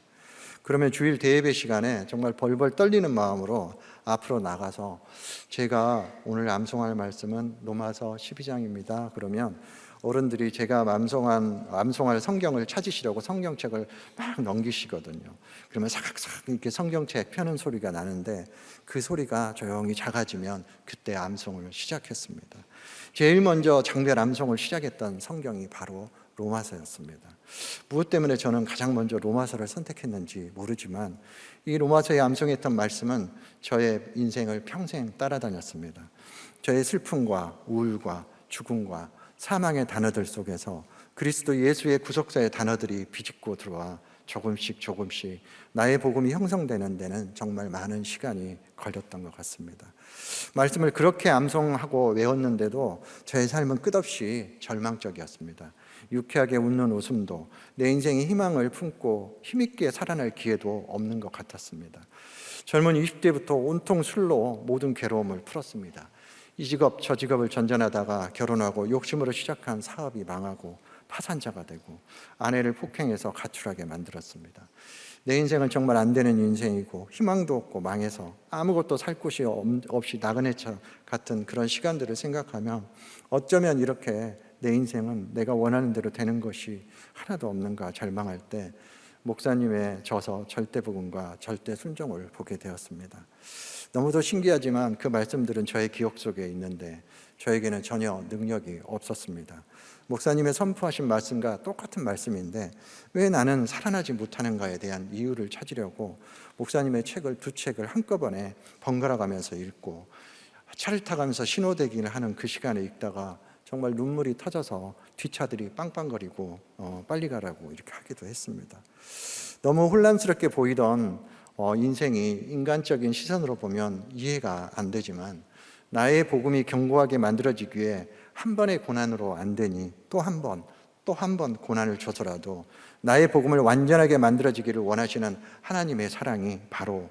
그러면 주일 대예배 시간에 정말 벌벌 떨리는 마음으로 앞으로 나가서 제가 오늘 암송할 말씀은 로마서 12장입니다. 그러면 어른들이 제가 암송할 성경을 찾으시려고 성경책을 막 넘기시거든요. 그러면 사각사각 이렇게 성경책 펴는 소리가 나는데 그 소리가 조용히 작아지면 그때 암송을 시작했습니다. 제일 먼저 장별 암송을 시작했던 성경이 바로 로마서였습니다. 무엇 때문에 저는 가장 먼저 로마서를 선택했는지 모르지만 이 로마서에 암송했던 말씀은 저의 인생을 평생 따라다녔습니다. 저의 슬픔과 우울과 죽음과 사망의 단어들 속에서 그리스도 예수의 구속사의 단어들이 비집고 들어와 조금씩 나의 복음이 형성되는 데는 정말 많은 시간이 걸렸던 것 같습니다. 말씀을 그렇게 암송하고 외웠는데도 저의 삶은 끝없이 절망적이었습니다. 유쾌하게 웃는 웃음도 내 인생의 희망을 품고 힘있게 살아날 기회도 없는 것 같았습니다. 젊은 20대부터 온통 술로 모든 괴로움을 풀었습니다. 이 직업 저 직업을 전전하다가 결혼하고 욕심으로 시작한 사업이 망하고 파산자가 되고 아내를 폭행해서 가출하게 만들었습니다. 내 인생은 정말 안 되는 인생이고 희망도 없고 망해서 아무것도 살 곳이 없이 나그네처럼 같은 그런 시간들을 생각하면 어쩌면 이렇게 내 인생은 내가 원하는 대로 되는 것이 하나도 없는가 절망할 때 목사님의 저서 절대복음과 절대순종을 보게 되었습니다. 너무도 신기하지만 그 말씀들은 저의 기억 속에 있는데 저에게는 전혀 능력이 없었습니다. 목사님의 선포하신 말씀과 똑같은 말씀인데 왜 나는 살아나지 못하는가에 대한 이유를 찾으려고 목사님의 책을 두 책을 한꺼번에 번갈아 가면서 읽고 차를 타가면서 신호대기를 하는 그 시간에 읽다가 정말 눈물이 터져서 뒷차들이 빵빵거리고 빨리 가라고 이렇게 하기도 했습니다. 너무 혼란스럽게 보이던 인생이 인간적인 시선으로 보면 이해가 안 되지만 나의 복음이 견고하게 만들어지기 위해 한 번의 고난으로 안 되니 또 한 번 고난을 줘서라도 나의 복음을 완전하게 만들어지기를 원하시는 하나님의 사랑이 바로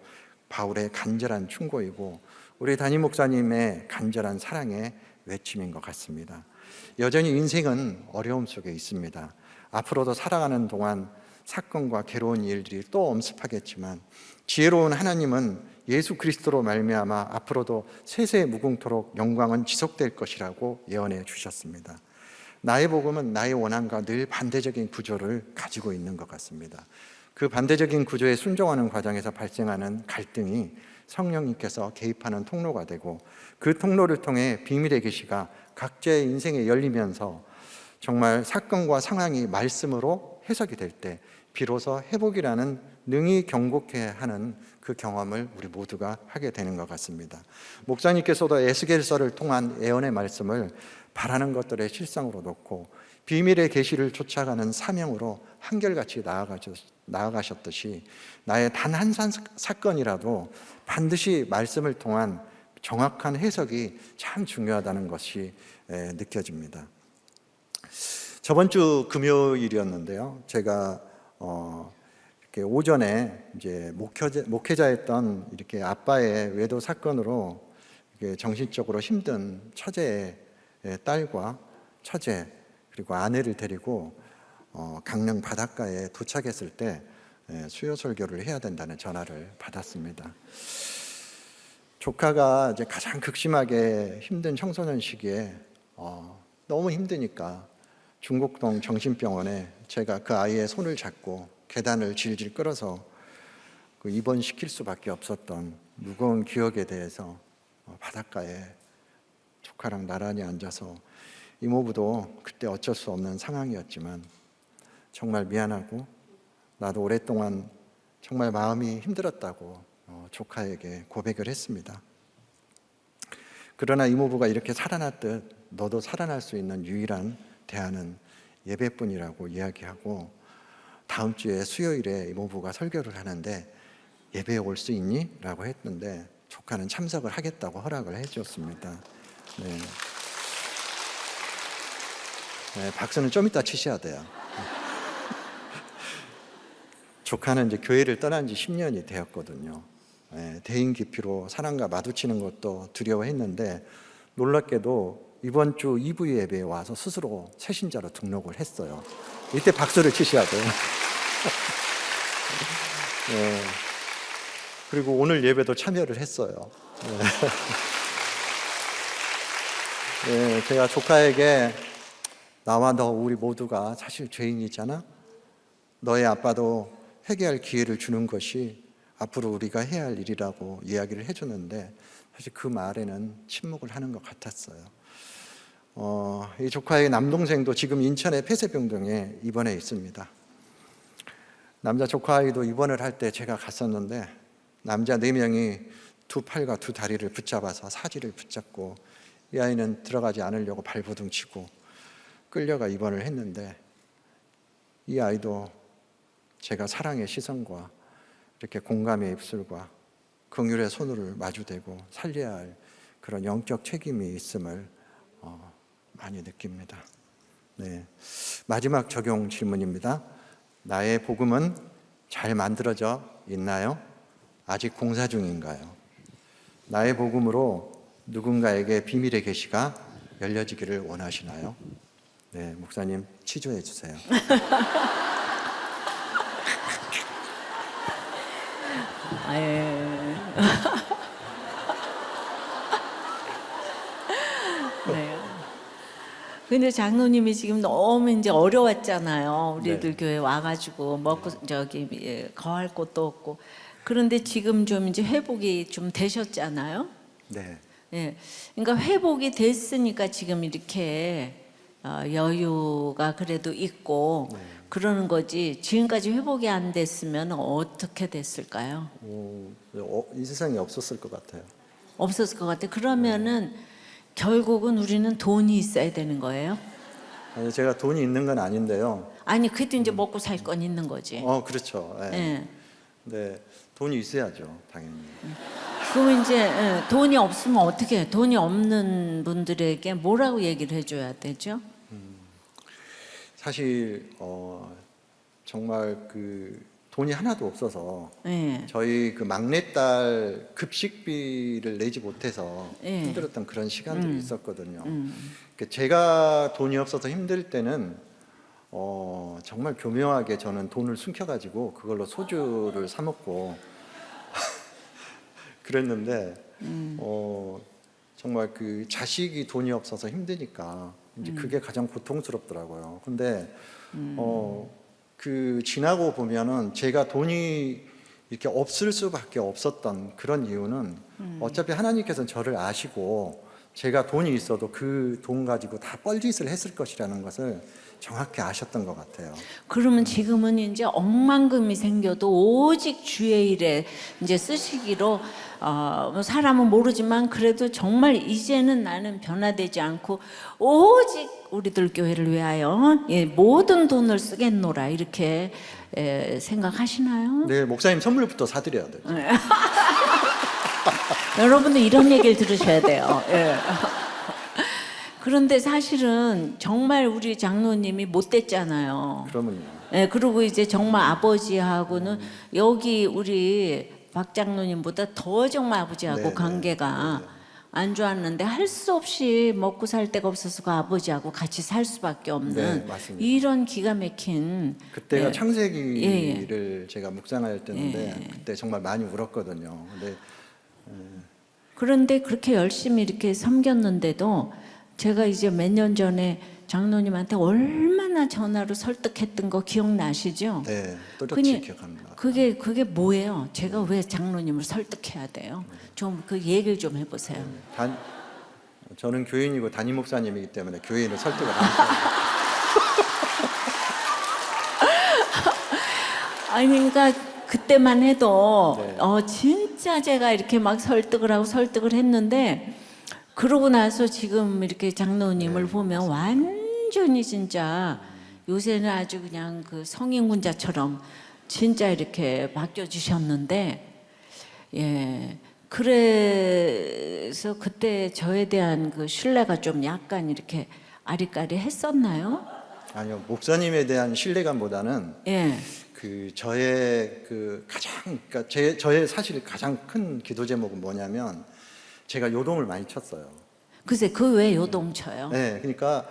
바울의 간절한 충고이고 우리 담임 목사님의 간절한 사랑의 외침인 것 같습니다. 여전히 인생은 어려움 속에 있습니다. 앞으로도 살아가는 동안 사건과 괴로운 일들이 또 엄습하겠지만 지혜로운 하나님은 예수 그리스도로 말미암아 앞으로도 세세 무궁토록 영광은 지속될 것이라고 예언해 주셨습니다. 나의 복음은 나의 원함과 늘 반대적인 구조를 가지고 있는 것 같습니다. 그 반대적인 구조에 순종하는 과정에서 발생하는 갈등이 성령님께서 개입하는 통로가 되고 그 통로를 통해 비밀의 계시가 각자의 인생에 열리면서 정말 사건과 상황이 말씀으로 해석이 될 때 비로소 회복이라는 능히 경고케 하는 그 경험을 우리 모두가 하게 되는 것 같습니다. 목사님께서도 에스겔서를 통한 예언의 말씀을 바라는 것들의 실상으로 놓고 비밀의 계시를 쫓아가는 사명으로 한결같이 나아가셨듯이 나의 단 한 사건이라도 반드시 말씀을 통한 정확한 해석이 참 중요하다는 것이 느껴집니다. 저번 주 금요일이었는데요. 제가 이렇게 오전에 이제 목회자였던 이렇게 아빠의 외도 사건으로 이렇게 정신적으로 힘든 처제의 딸과 처제 그리고 아내를 데리고 강릉 바닷가에 도착했을 때 수요 설교를 해야 된다는 전화를 받았습니다. 조카가 이제 가장 극심하게 힘든 청소년 시기에 너무 힘드니까 중곡동 정신병원에 제가 그 아이의 손을 잡고 계단을 질질 끌어서 그 입원시킬 수밖에 없었던 무거운 기억에 대해서 바닷가에 조카랑 나란히 앉아서 이모부도 그때 어쩔 수 없는 상황이었지만 정말 미안하고 나도 오랫동안 정말 마음이 힘들었다고 조카에게 고백을 했습니다. 그러나 이모부가 이렇게 살아났듯 너도 살아날 수 있는 유일한 대안은 예배뿐이라고 이야기하고 다음 주에 수요일에 이모부가 설교를 하는데 예배에 올 수 있니? 라고 했는데 조카는 참석을 하겠다고 허락을 해줬습니다. 네. 네, 박수는 좀 이따 치셔야 돼요. 조카는 이제 교회를 떠난 지 10년이 되었거든요. 네, 대인 기피로 사람과 마주치는 것도 두려워했는데 놀랍게도 이번 주 2부 예배에 와서 스스로 새신자로 등록을 했어요. 이때 박수를 치셔야 돼요. 네. 그리고 오늘 예배도 참여를 했어요. 네. 네, 제가 조카에게 나와 너 우리 모두가 사실 죄인이잖아. 너의 아빠도 회개할 기회를 주는 것이 앞으로 우리가 해야 할 일이라고 이야기를 해주는데 사실 그 말에는 침묵을 하는 것 같았어요. 이 조카의 남동생도 지금 인천의 폐쇄병동에 입원해 있습니다. 남자 조카 아이도 입원을 할 때 제가 갔었는데 남자 4명이 두 팔과 두 다리를 붙잡아서 사지를 붙잡고 이 아이는 들어가지 않으려고 발버둥치고 끌려가 입원을 했는데 이 아이도 제가 사랑의 시선과 이렇게 공감의 입술과 긍휼의 손을 마주대고 살려야 할 그런 영적 책임이 있음을 많이 느낍니다. 네. 마지막 적용 질문입니다. 나의 복음은 잘 만들어져 있나요? 아직 공사 중인가요? 나의 복음으로 누군가에게 비밀의 계시가 열려지기를 원하시나요? 네, 목사님 치조해 주세요. 네. 근데 장로님이 지금 너무 이제 어려웠잖아요. 우리들 네. 교회 와가지고 먹고 거할 곳도 없고. 그런데 지금 좀 이제 회복이 좀 되셨잖아요. 네. 예. 그러니까 회복이 됐으니까 지금 이렇게 여유가 그래도 있고 그러는 거지. 지금까지 회복이 안 됐으면 어떻게 됐을까요? 이 세상에 없었을 것 같아요. 없었을 것 같아요. 그러면은 결국은 우리는 돈이 있어야 되는 거예요? 아니, 제가 돈이 있는 건 아닌데요. 아니 그래도 이제 먹고 살 건 있는 거지. 그렇죠. 네. 예. 네, 돈이 있어야죠, 당연히. 그럼 이제 돈이 없으면 어떻게 해요? 돈이 없는 분들에게 뭐라고 얘기를 해줘야 되죠? 사실 정말 그 돈이 하나도 없어서 예. 저희 그 막내딸 급식비를 내지 못해서 예. 힘들었던 그런 시간들이 있었거든요. 그러니까 제가 돈이 없어서 힘들 때는 정말 교묘하게 저는 돈을 숨겨가지고 그걸로 소주를 사 먹고 그랬는데 정말 그 자식이 돈이 없어서 힘드니까 이제 그게 가장 고통스럽더라고요. 근데 그 지나고 보면은 제가 돈이 이렇게 없을 수밖에 없었던 그런 이유는 어차피 하나님께서는 저를 아시고 제가 돈이 있어도 그 돈 가지고 다 뻘짓을 했을 것이라는 것을 정확히 아셨던 것 같아요. 그러면 지금은 이제 억만금이 생겨도 오직 주의 일에 이제 쓰시기로 사람은 모르지만 그래도 정말 이제는 나는 변화되지 않고 오직 우리들 교회를 위하여 모든 돈을 쓰겠노라 이렇게 생각하시나요? 네, 목사님 선물부터 사드려야 돼요. 여러분도 이런 얘기를 들으셔야 돼요. 예. 그런데 사실은 정말 우리 장로님이 못됐잖아요. 그러면요. 예, 그리고 이제 정말 아버지하고는 여기 우리 박 장로님보다 더 정말 아버지하고 네네. 관계가 안 좋았는데 할 수 없이 먹고 살 데가 없어서 그 아버지하고 같이 살 수밖에 없는 네, 맞습니다. 이런 기가 막힌 그때가 예. 창세기를 제가 묵상할 때인데 그때 정말 많이 울었거든요. 근데 그런데 그렇게 열심히 이렇게 섬겼는데도 제가 이제 몇 년 전에 장로님한테 얼마나 전화로 설득했던 거 기억나시죠? 네, 또렷이 그니- 기억합니다. 그게 뭐예요? 제가 왜 장로님을 설득해야 돼요? 좀 그 얘기를 좀 해보세요. 저는 교인이고 담임 목사님이기 때문에 교인을 설득을 합니다. 아니 그러니까 그때만 해도 네. 진짜 제가 이렇게 막 설득을 하고 설득을 했는데 그러고 나서 지금 이렇게 장로님을 보면 완전히 진짜 요새는 아주 그냥 그 성인군자처럼 진짜 이렇게 바뀌어 주셨는데 예. 그래서 그때 저에 대한 그 신뢰가 좀 약간 이렇게 아리까리 했었나요? 아니요, 목사님에 대한 신뢰감보다는 예. 그 저의 그 가장 그러니까 저의 사실 가장 큰 기도 제목은 뭐냐면 제가 요동을 많이 쳤어요. 글쎄 그 왜 요동쳐요? 네, 그러니까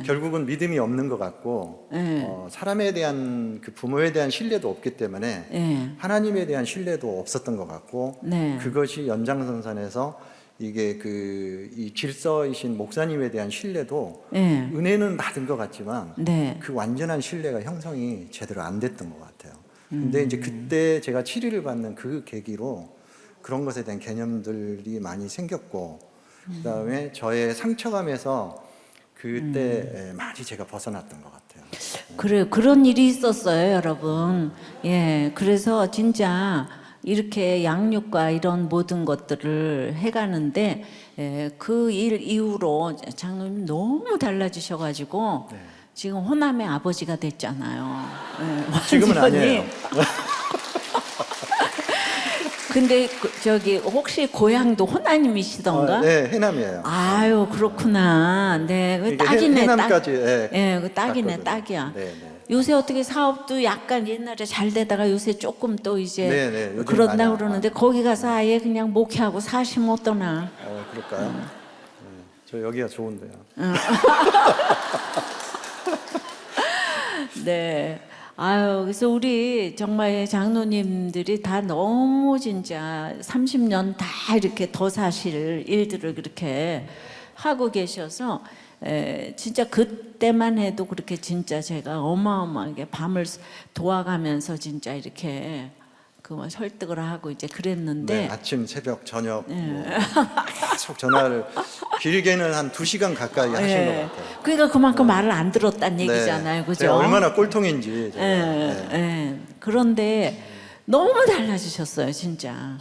결국은 믿음이 없는 것 같고 네. 사람에 대한 그 부모에 대한 신뢰도 없기 때문에 예. 하나님에 대한 신뢰도 없었던 것 같고 네. 그것이 연장선상에서 이게 그 이 질서이신 목사님에 대한 신뢰도 예. 은혜는 받은 것 같지만 네. 그 완전한 신뢰가 형성이 제대로 안 됐던 것 같아요. 근데 이제 그때 제가 치료를 받는 그 계기로 그런 것에 대한 개념들이 많이 생겼고 그다음에 저의 상처감에서 그때 많이 제가 벗어났던 것 같아요. 그래 그런 일이 있었어요, 여러분. 예. 그래서 진짜 이렇게 양육과 이런 모든 것들을 해가는데 예, 그 일 이후로 장로님 너무 달라지셔가지고 지금 호남의 아버지가 됐잖아요. 예, 지금은 완전히. 아니에요. 근데 저기 혹시 고향도 호남이시던가? 네, 해남이에요. 아유 그렇구나. 네, 그 이게 딱이네. 해남까지, 딱. 예, 그 딱이네, 갔거든요. 딱이야. 네, 네. 요새 어떻게 사업도 약간 옛날에 잘 되다가 요새 조금 또 이제 네, 네, 요즘 그런다 많이 그러는데 거기 가서 아예 그냥 목회하고 사시면 어떠나? 그럴까요? 네, 저 여기가 좋은데요. 네. 아유, 그래서 우리 정말 장로님들이 다 너무 진짜 30년 다 이렇게 더 사실 일들을 그렇게 하고 계셔서 진짜 그때만 해도 그렇게 진짜 제가 어마어마하게 밤을 도와가면서 진짜 이렇게 그 설득을 하고 이제 그랬는데 네, 아침, 새벽, 저녁 뭐 계속 전화를 길게는 한 2시간 가까이 하신 것 같아요. 그러니까 그만큼 말을 안 들었다는 네. 얘기잖아요, 그죠? 제가 얼마나 꼴통인지. 제가. 그런데 너무 달라지셨어요, 진짜.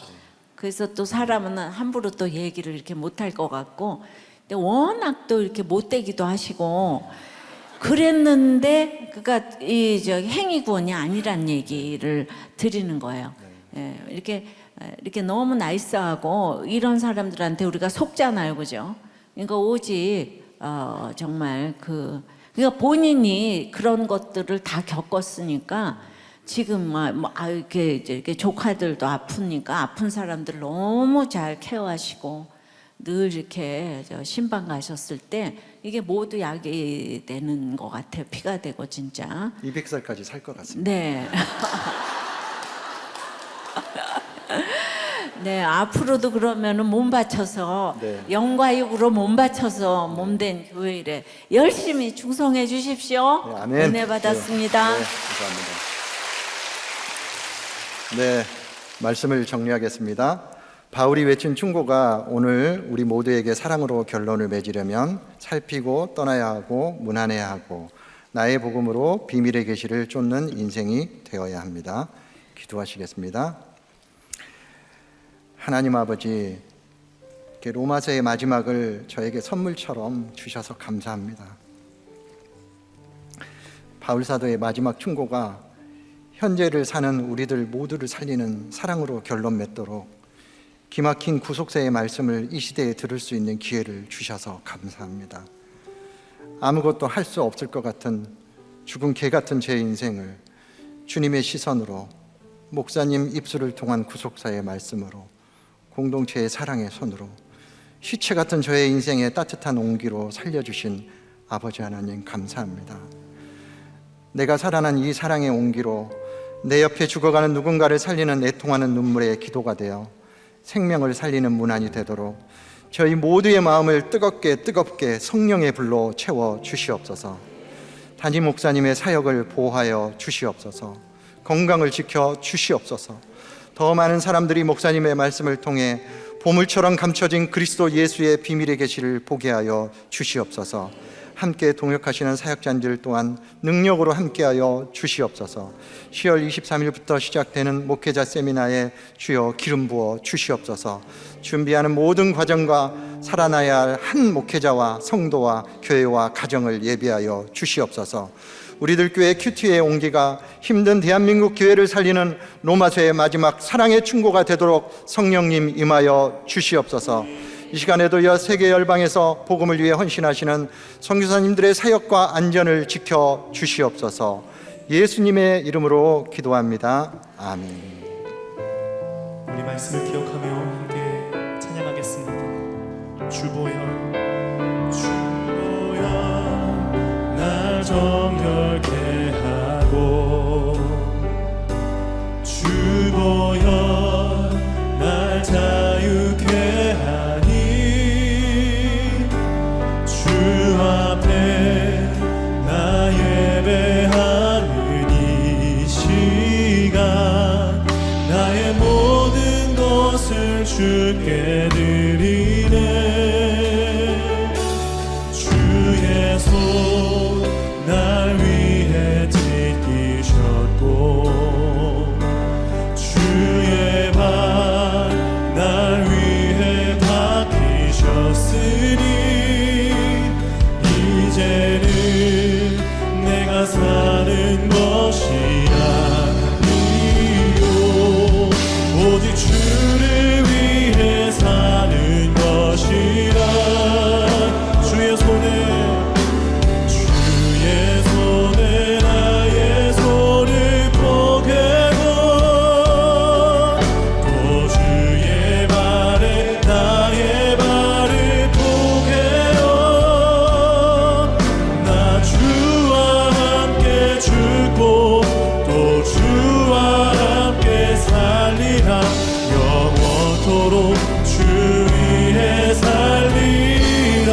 그래서 또 사람은 함부로 또 얘기를 이렇게 못할 것 같고, 근데 워낙 또 이렇게 못되기도 하시고, 그랬는데, 그러니까 이 저 행위 구원이 아니란 얘기를 드리는 거예요. 이렇게 너무 나이스하고 이런 사람들한테 우리가 속잖아요, 그죠? 그러니까 오직 정말 그러니까 본인이 그런 것들을 다 겪었으니까 지금 이렇게 조카들도 아프니까 아픈 사람들 너무 잘 케어하시고 늘 이렇게 신방 가셨을 때 이게 모두 약이 되는 것 같아요. 피가 되고 진짜. 200살까지 살 것 같습니다. 네. 네, 앞으로도 그러면은 몸 바쳐서 네. 영과 육으로 몸 바쳐서 몸된 교회 일에 열심히 충성해 주십시오. 네, 아멘. 은혜 받았습니다. 네, 감사합니다. 네, 말씀을 정리하겠습니다. 바울이 외친 충고가 오늘 우리 모두에게 사랑으로 결론을 맺으려면 살피고 떠나야 하고 문안해야 하고 나의 복음으로 비밀의 계시를 쫓는 인생이 되어야 합니다. 기도하시겠습니다. 하나님 아버지, 이렇게 로마서의 마지막을 저에게 선물처럼 주셔서 감사합니다. 바울 사도의 마지막 충고가 현재를 사는 우리들 모두를 살리는 사랑으로 결론 맺도록 기막힌 구속사의 말씀을 이 시대에 들을 수 있는 기회를 주셔서 감사합니다. 아무것도 할 수 없을 것 같은 죽은 개 같은 제 인생을 주님의 시선으로, 목사님 입술을 통한 구속사의 말씀으로, 공동체의 사랑의 손으로, 시체 같은 저의 인생의 따뜻한 온기로 살려주신 아버지 하나님 감사합니다. 내가 살아난 이 사랑의 온기로 내 옆에 죽어가는 누군가를 살리는 애통하는 눈물의 기도가 되어 생명을 살리는 문안이 되도록 저희 모두의 마음을 뜨겁게 성령의 불로 채워 주시옵소서. 담임 목사님의 사역을 보호하여 주시옵소서. 건강을 지켜 주시옵소서. 더 많은 사람들이 목사님의 말씀을 통해 보물처럼 감춰진 그리스도 예수의 비밀의 계시를 보게 하여 주시옵소서. 함께 동역하시는 사역자님들 또한 능력으로 함께하여 주시옵소서. 10월 23일부터 시작되는 목회자 세미나에 주여 기름 부어 주시옵소서. 준비하는 모든 과정과 살아나야 할 한 목회자와 성도와 교회와 가정을 예비하여 주시옵소서. 우리들 교회 큐티의 온기가 힘든 대한민국 교회를 살리는 로마서의 마지막 사랑의 충고가 되도록 성령님 임하여 주시옵소서. 이 시간에도 세계 열방에서 복음을 위해 헌신하시는 선교사님들의 사역과 안전을 지켜 주시옵소서. 예수님의 이름으로 기도합니다. 아멘. 우리 말씀을 기억하며 함께 찬양하겠습니다. 주보여 날 정결케 하고, 주보여 날 자유케 하니, 주 앞에 나 예배하는 이 시간 나의 모든 것을 주께 드리네. 주의 손 날 위해 찢기셨고, 주의 발 날 위해 박히셨으니, 이제는 내가 사는 것이 아니요 오직 주를 위해 사는 것이라. 주의 손에 나의 손을 포개고, 또 주의 발에 나의 발을 포개어, 나 주와 함께 죽고 또 주와 함께 살리라. 영원토록 주 위에 살리라.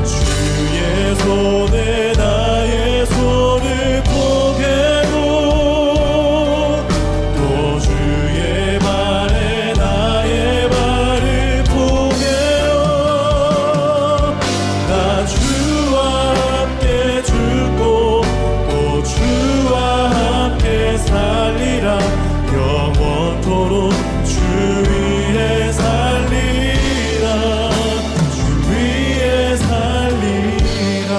주의 손에 나의 손을 포개고, 또 주의 발에 나의 발을 포개어, 나 주와 함께 죽고 또 주와 함께 살리라. 영원토록 주 위에 살리라. 주 위에 살리라.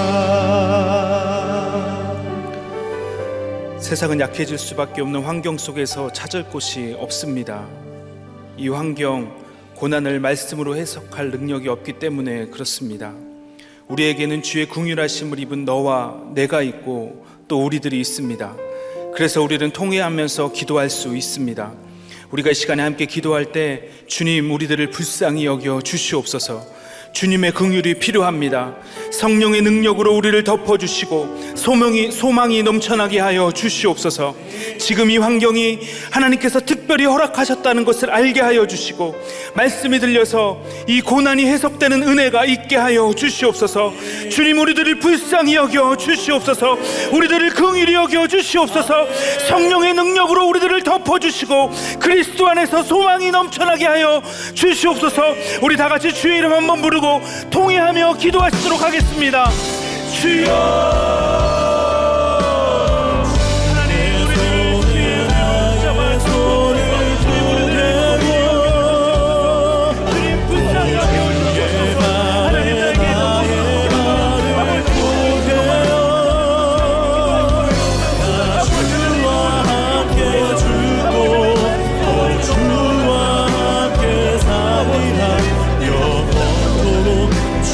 세상은 약해질 수밖에 없는 환경 속에서 찾을 곳이 없습니다. 이 환경, 고난을 말씀으로 해석할 능력이 없기 때문에 그렇습니다. 우리에게는 주의 긍휼하심을 입은 너와 내가 있고 또 우리들이 있습니다. 그래서 우리는 통회하면서 기도할 수 있습니다. 우리가 이 시간에 함께 기도할 때 주님, 우리들을 불쌍히 여겨 주시옵소서. 주님의 긍휼이 필요합니다. 성령의 능력으로 우리를 덮어주시고 소망이 넘쳐나게 하여 주시옵소서. 지금 이 환경이 하나님께서 특별히 허락하셨다는 것을 알게 하여 주시고, 말씀이 들려서 이 고난이 해석되는 은혜가 있게 하여 주시옵소서. 주님, 우리들을 불쌍히 여겨 주시옵소서. 우리들을 긍휼히 여겨 주시옵소서. 성령의 능력으로 우리들을 덮어주시고 그리스도 안에서 소망이 넘쳐나게 하여 주시옵소서. 우리 다 같이 주의 이름 한번 부르고 통회하며 기도하시도록 하겠습니다. 주여, 주와 함께 살리라. 영원토록 주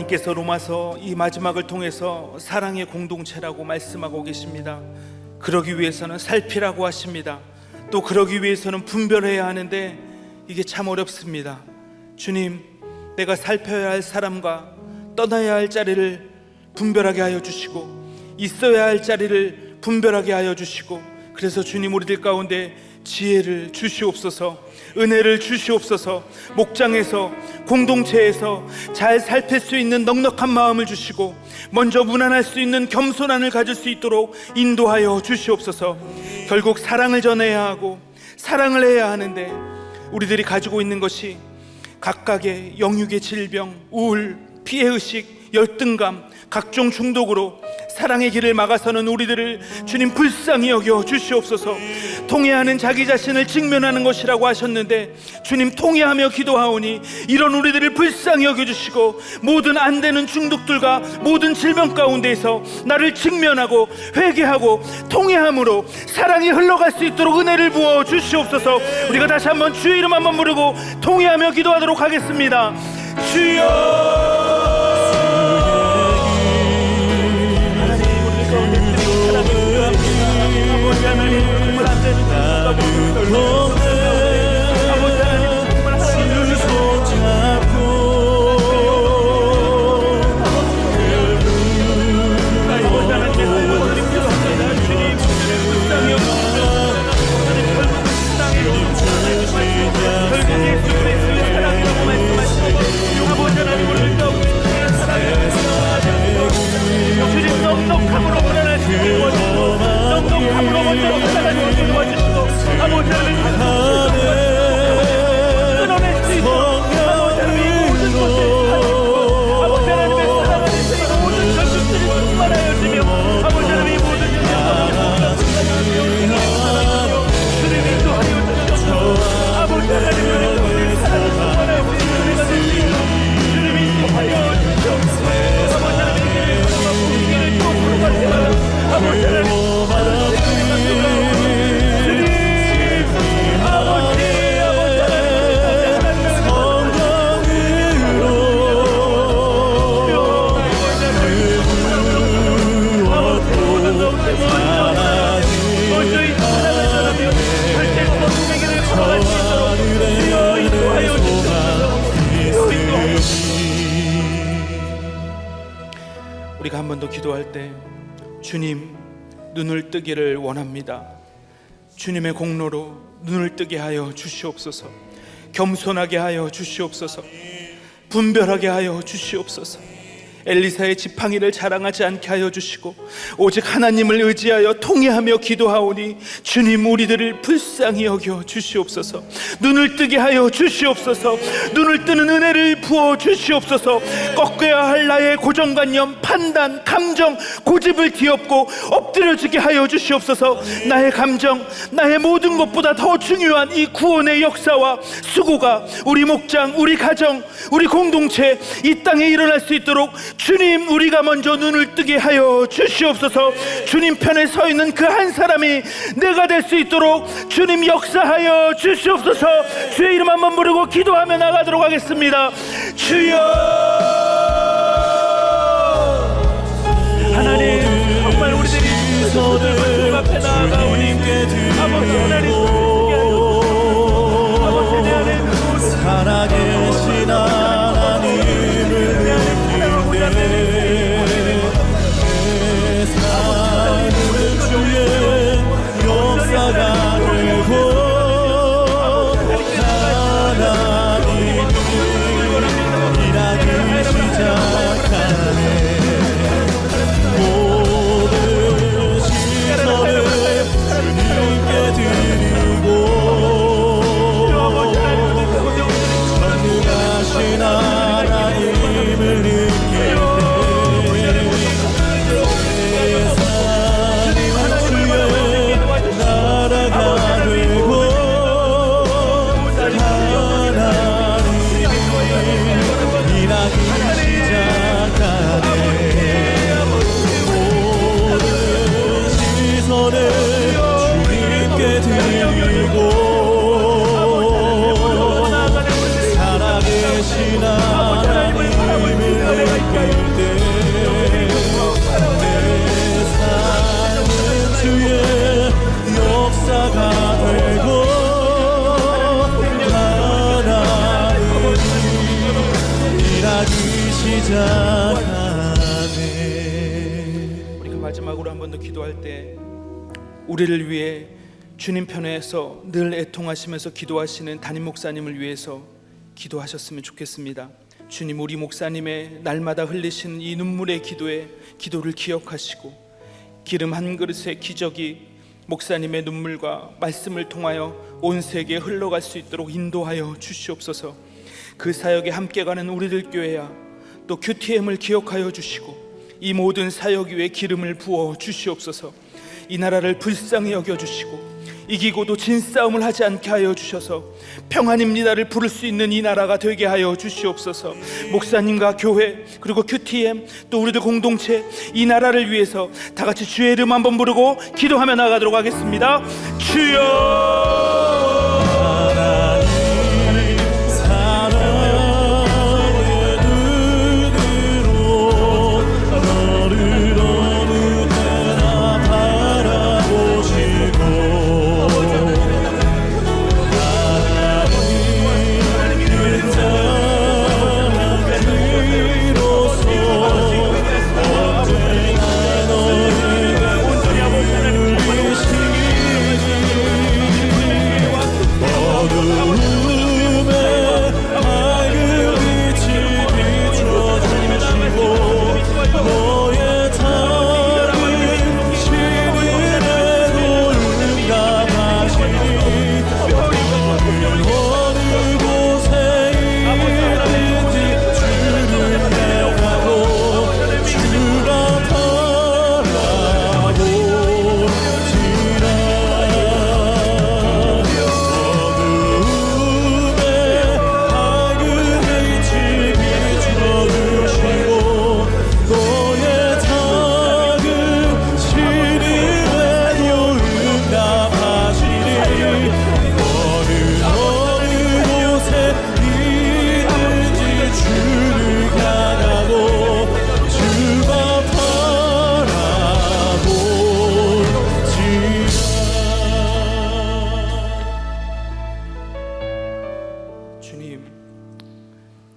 하나님께서 로마서 이 마지막을 통해서 사랑의 공동체라고 말씀하고 계십니다. 그러기 위해서는 살피라고 하십니다. 또 그러기 위해서는 분별해야 하는데 이게 참 어렵습니다. 주님, 내가 살펴야 할 사람과 떠나야 할 자리를 분별하게 하여 주시고 있어야 할 자리를 분별하게 하여 주시고, 그래서 주님 우리들 가운데 지혜를 주시옵소서, 은혜를 주시옵소서, 목장에서 공동체에서 잘 살필 수 있는 넉넉한 마음을 주시고 먼저 무난할 수 있는 겸손함을 가질 수 있도록 인도하여 주시옵소서. 결국 사랑을 전해야 하고 사랑을 해야 하는데 우리들이 가지고 있는 것이 각각의 영육의 질병, 우울, 피해의식, 열등감, 각종 중독으로 사랑의 길을 막아서는 우리들을 주님 불쌍히 여겨 주시옵소서. 통회하는 자기 자신을 직면하는 것이라고 하셨는데 주님, 통회하며 기도하오니 이런 우리들을 불쌍히 여겨 주시고 모든 안 되는 중독들과 모든 질병 가운데에서 나를 직면하고 회개하고 통회함으로 사랑이 흘러갈 수 있도록 은혜를 부어 주시옵소서. 우리가 다시 한번 주의 이름 한번 부르고 통회하며 기도하도록 하겠습니다. 주여, 아버지 하나님, 정말 안 되는 중독과 모든 걸로 아버지 하나님, 정말 하나님을 손잡고 아버지 하나님의 삶을 드립니다. 주님, 불쌍히 여기시며 하나님, 결국 불쌍히 여기시며 결국 예수 그리스도의 사랑이라고 말씀하시고 아버지 하나님, 우리를 더욱더 사랑하시고 주님 넉넉함으로 불안하시고 넉넉함으로 먼저 살아가시고 도와주시고 아버지 하나님 끊어낼 수 있도록 아버지 하나님 모든 것을 아버지 하나님의 사랑 안에서 모든 결국들이 충만하여지며 아버지 하나님 모든 영광과 주님 인도하여 주셔서 아버지 하나님 우리의 사랑이 충만하여 우리가 되시고 주님 인도하여 주셔서 아버지 하나님 우리를 또 부르게 하여 아버지 하나님 우리가 한 번 더 기도할 때 주님, 눈을 뜨기를 원합니다. 주님의 공로로 눈을 뜨게 하여 주시옵소서. 겸손하게 하여 주시옵소서. 분별하게 하여 주시옵소서. 엘리사의 지팡이를 자랑하지 않게 하여 주시고 오직 하나님을 의지하여 통회하며 기도하오니 주님, 우리들을 불쌍히 여겨 주시옵소서. 눈을 뜨게 하여 주시옵소서. 눈을 뜨는 은혜를 부어 주시옵소서. 꺾여야 할 나의 고정관념, 판단, 감정, 고집을 뒤엎고 엎드려지게 하여 주시옵소서. 나의 감정, 나의 모든 것보다 더 중요한 이 구원의 역사와 수고가 우리 목장, 우리 가정, 우리 공동체, 이 땅에 일어날 수 있도록 주님, 우리가 먼저 눈을 뜨게 하여 주시옵소서. 주님 편에 서 있는 그 한 사람이 내가 될 수 있도록 주님 역사하여 주시옵소서. 주의 이름 한번 부르고 기도하며 나가도록 하겠습니다. 주여, 하나님, 정말 우리들이 주님 앞에 나아가오니 아버지 하나님, 아버지 내 안에 살아계신 하나님을 내 삶은 주의 역사가 되고 하나님이 일하기 시작하네. 모든 시선을 시작하네. 우리가 마지막으로 한 번 더 기도할 때 우리를 위해 주님 편에서 늘 애통하시면서 기도하시는 담임 목사님을 위해서 기도하셨으면 좋겠습니다. 주님, 우리 목사님의 날마다 흘리시는 이 눈물의 기도를 기억하시고 기름 한 그릇의 기적이 목사님의 눈물과 말씀을 통하여 온 세계에 흘러갈 수 있도록 인도하여 주시옵소서. 그 사역에 함께 가는 우리들 교회야 또 QTM을 기억하여 주시고 이 모든 사역 위에 기름을 부어 주시옵소서. 이 나라를 불쌍히 여겨주시고 이기고도 진싸움을 하지 않게 하여 주셔서 평안입니다를 부를 수 있는 이 나라가 되게 하여 주시옵소서. 목사님과 교회 그리고 QTM 또 우리들 공동체 이 나라를 위해서 다 같이 주의 이름 한번 부르고 기도하며 나가도록 하겠습니다. 주여,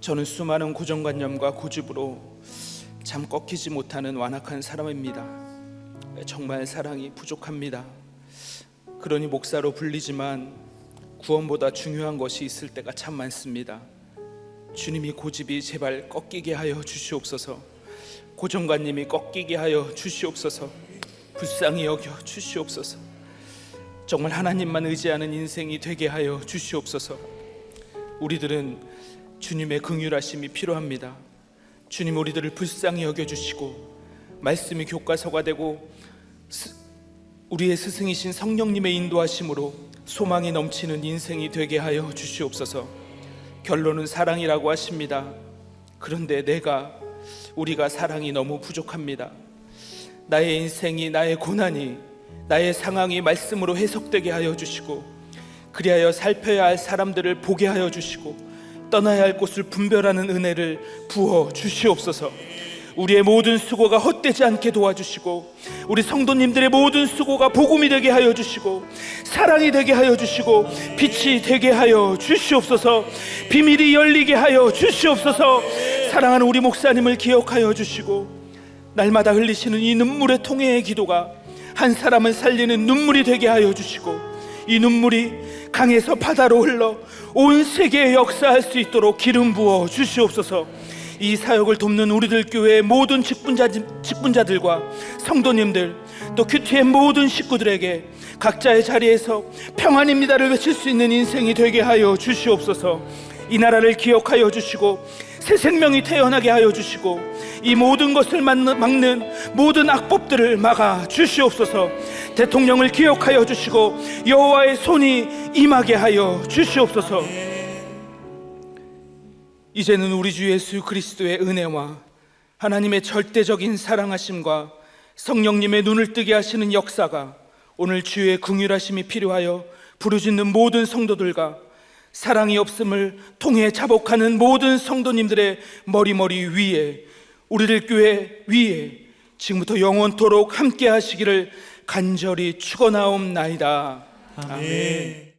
저는 수많은 고정관념과 고집으로 참 꺾이지 못하는 완악한 사람입니다. 정말 사랑이 부족합니다. 그러니 목사로 불리지만 구원보다 중요한 것이 있을 때가 참 많습니다. 주님이 고집이 제발 꺾이게 하여 주시옵소서. 고정관념이 꺾이게 하여 주시옵소서. 불쌍히 여겨 주시옵소서. 정말 하나님만 의지하는 인생이 되게 하여 주시옵소서. 우리들은 주님의 긍휼하심이 필요합니다. 주님, 우리들을 불쌍히 여겨주시고 말씀이 교과서가 되고 우리의 스승이신 성령님의 인도하심으로 소망이 넘치는 인생이 되게 하여 주시옵소서. 결론은 사랑이라고 하십니다. 그런데 우리가 사랑이 너무 부족합니다. 나의 인생이, 나의 고난이, 나의 상황이 말씀으로 해석되게 하여 주시고 그리하여 살펴야 할 사람들을 보게 하여 주시고 떠나야 할 곳을 분별하는 은혜를 부어 주시옵소서. 우리의 모든 수고가 헛되지 않게 도와주시고 우리 성도님들의 모든 수고가 복음이 되게 하여 주시고 사랑이 되게 하여 주시고 빛이 되게 하여 주시옵소서. 비밀이 열리게 하여 주시옵소서. 사랑하는 우리 목사님을 기억하여 주시고 날마다 흘리시는 이 눈물의 통해의 기도가 한 사람을 살리는 눈물이 되게 하여 주시고 이 눈물이 강에서 바다로 흘러 온 세계에 역사할 수 있도록 기름 부어 주시옵소서. 이 사역을 돕는 우리들 교회의 모든 직분자들과 성도님들 또 QTM 모든 식구들에게 각자의 자리에서 평안입니다를 외칠 수 있는 인생이 되게 하여 주시옵소서. 이 나라를 기억하여 주시고 새 생명이 태어나게 하여 주시고 이 모든 것을 막는 모든 악법들을 막아 주시옵소서. 대통령을 기억하여 주시고 여호와의 손이 임하게 하여 주시옵소서. 이제는 우리 주 예수 그리스도의 은혜와 하나님의 절대적인 사랑하심과 성령님의 눈을 뜨게 하시는 역사가 오늘 주의 긍휼하심이 필요하여 부르짖는 모든 성도들과 사랑이 없음을 통해 자복하는 모든 성도님들의 머리 위에 우리들 교회 위에 지금부터 영원토록 함께 하시기를 간절히 축원하옵나이다. 아멘.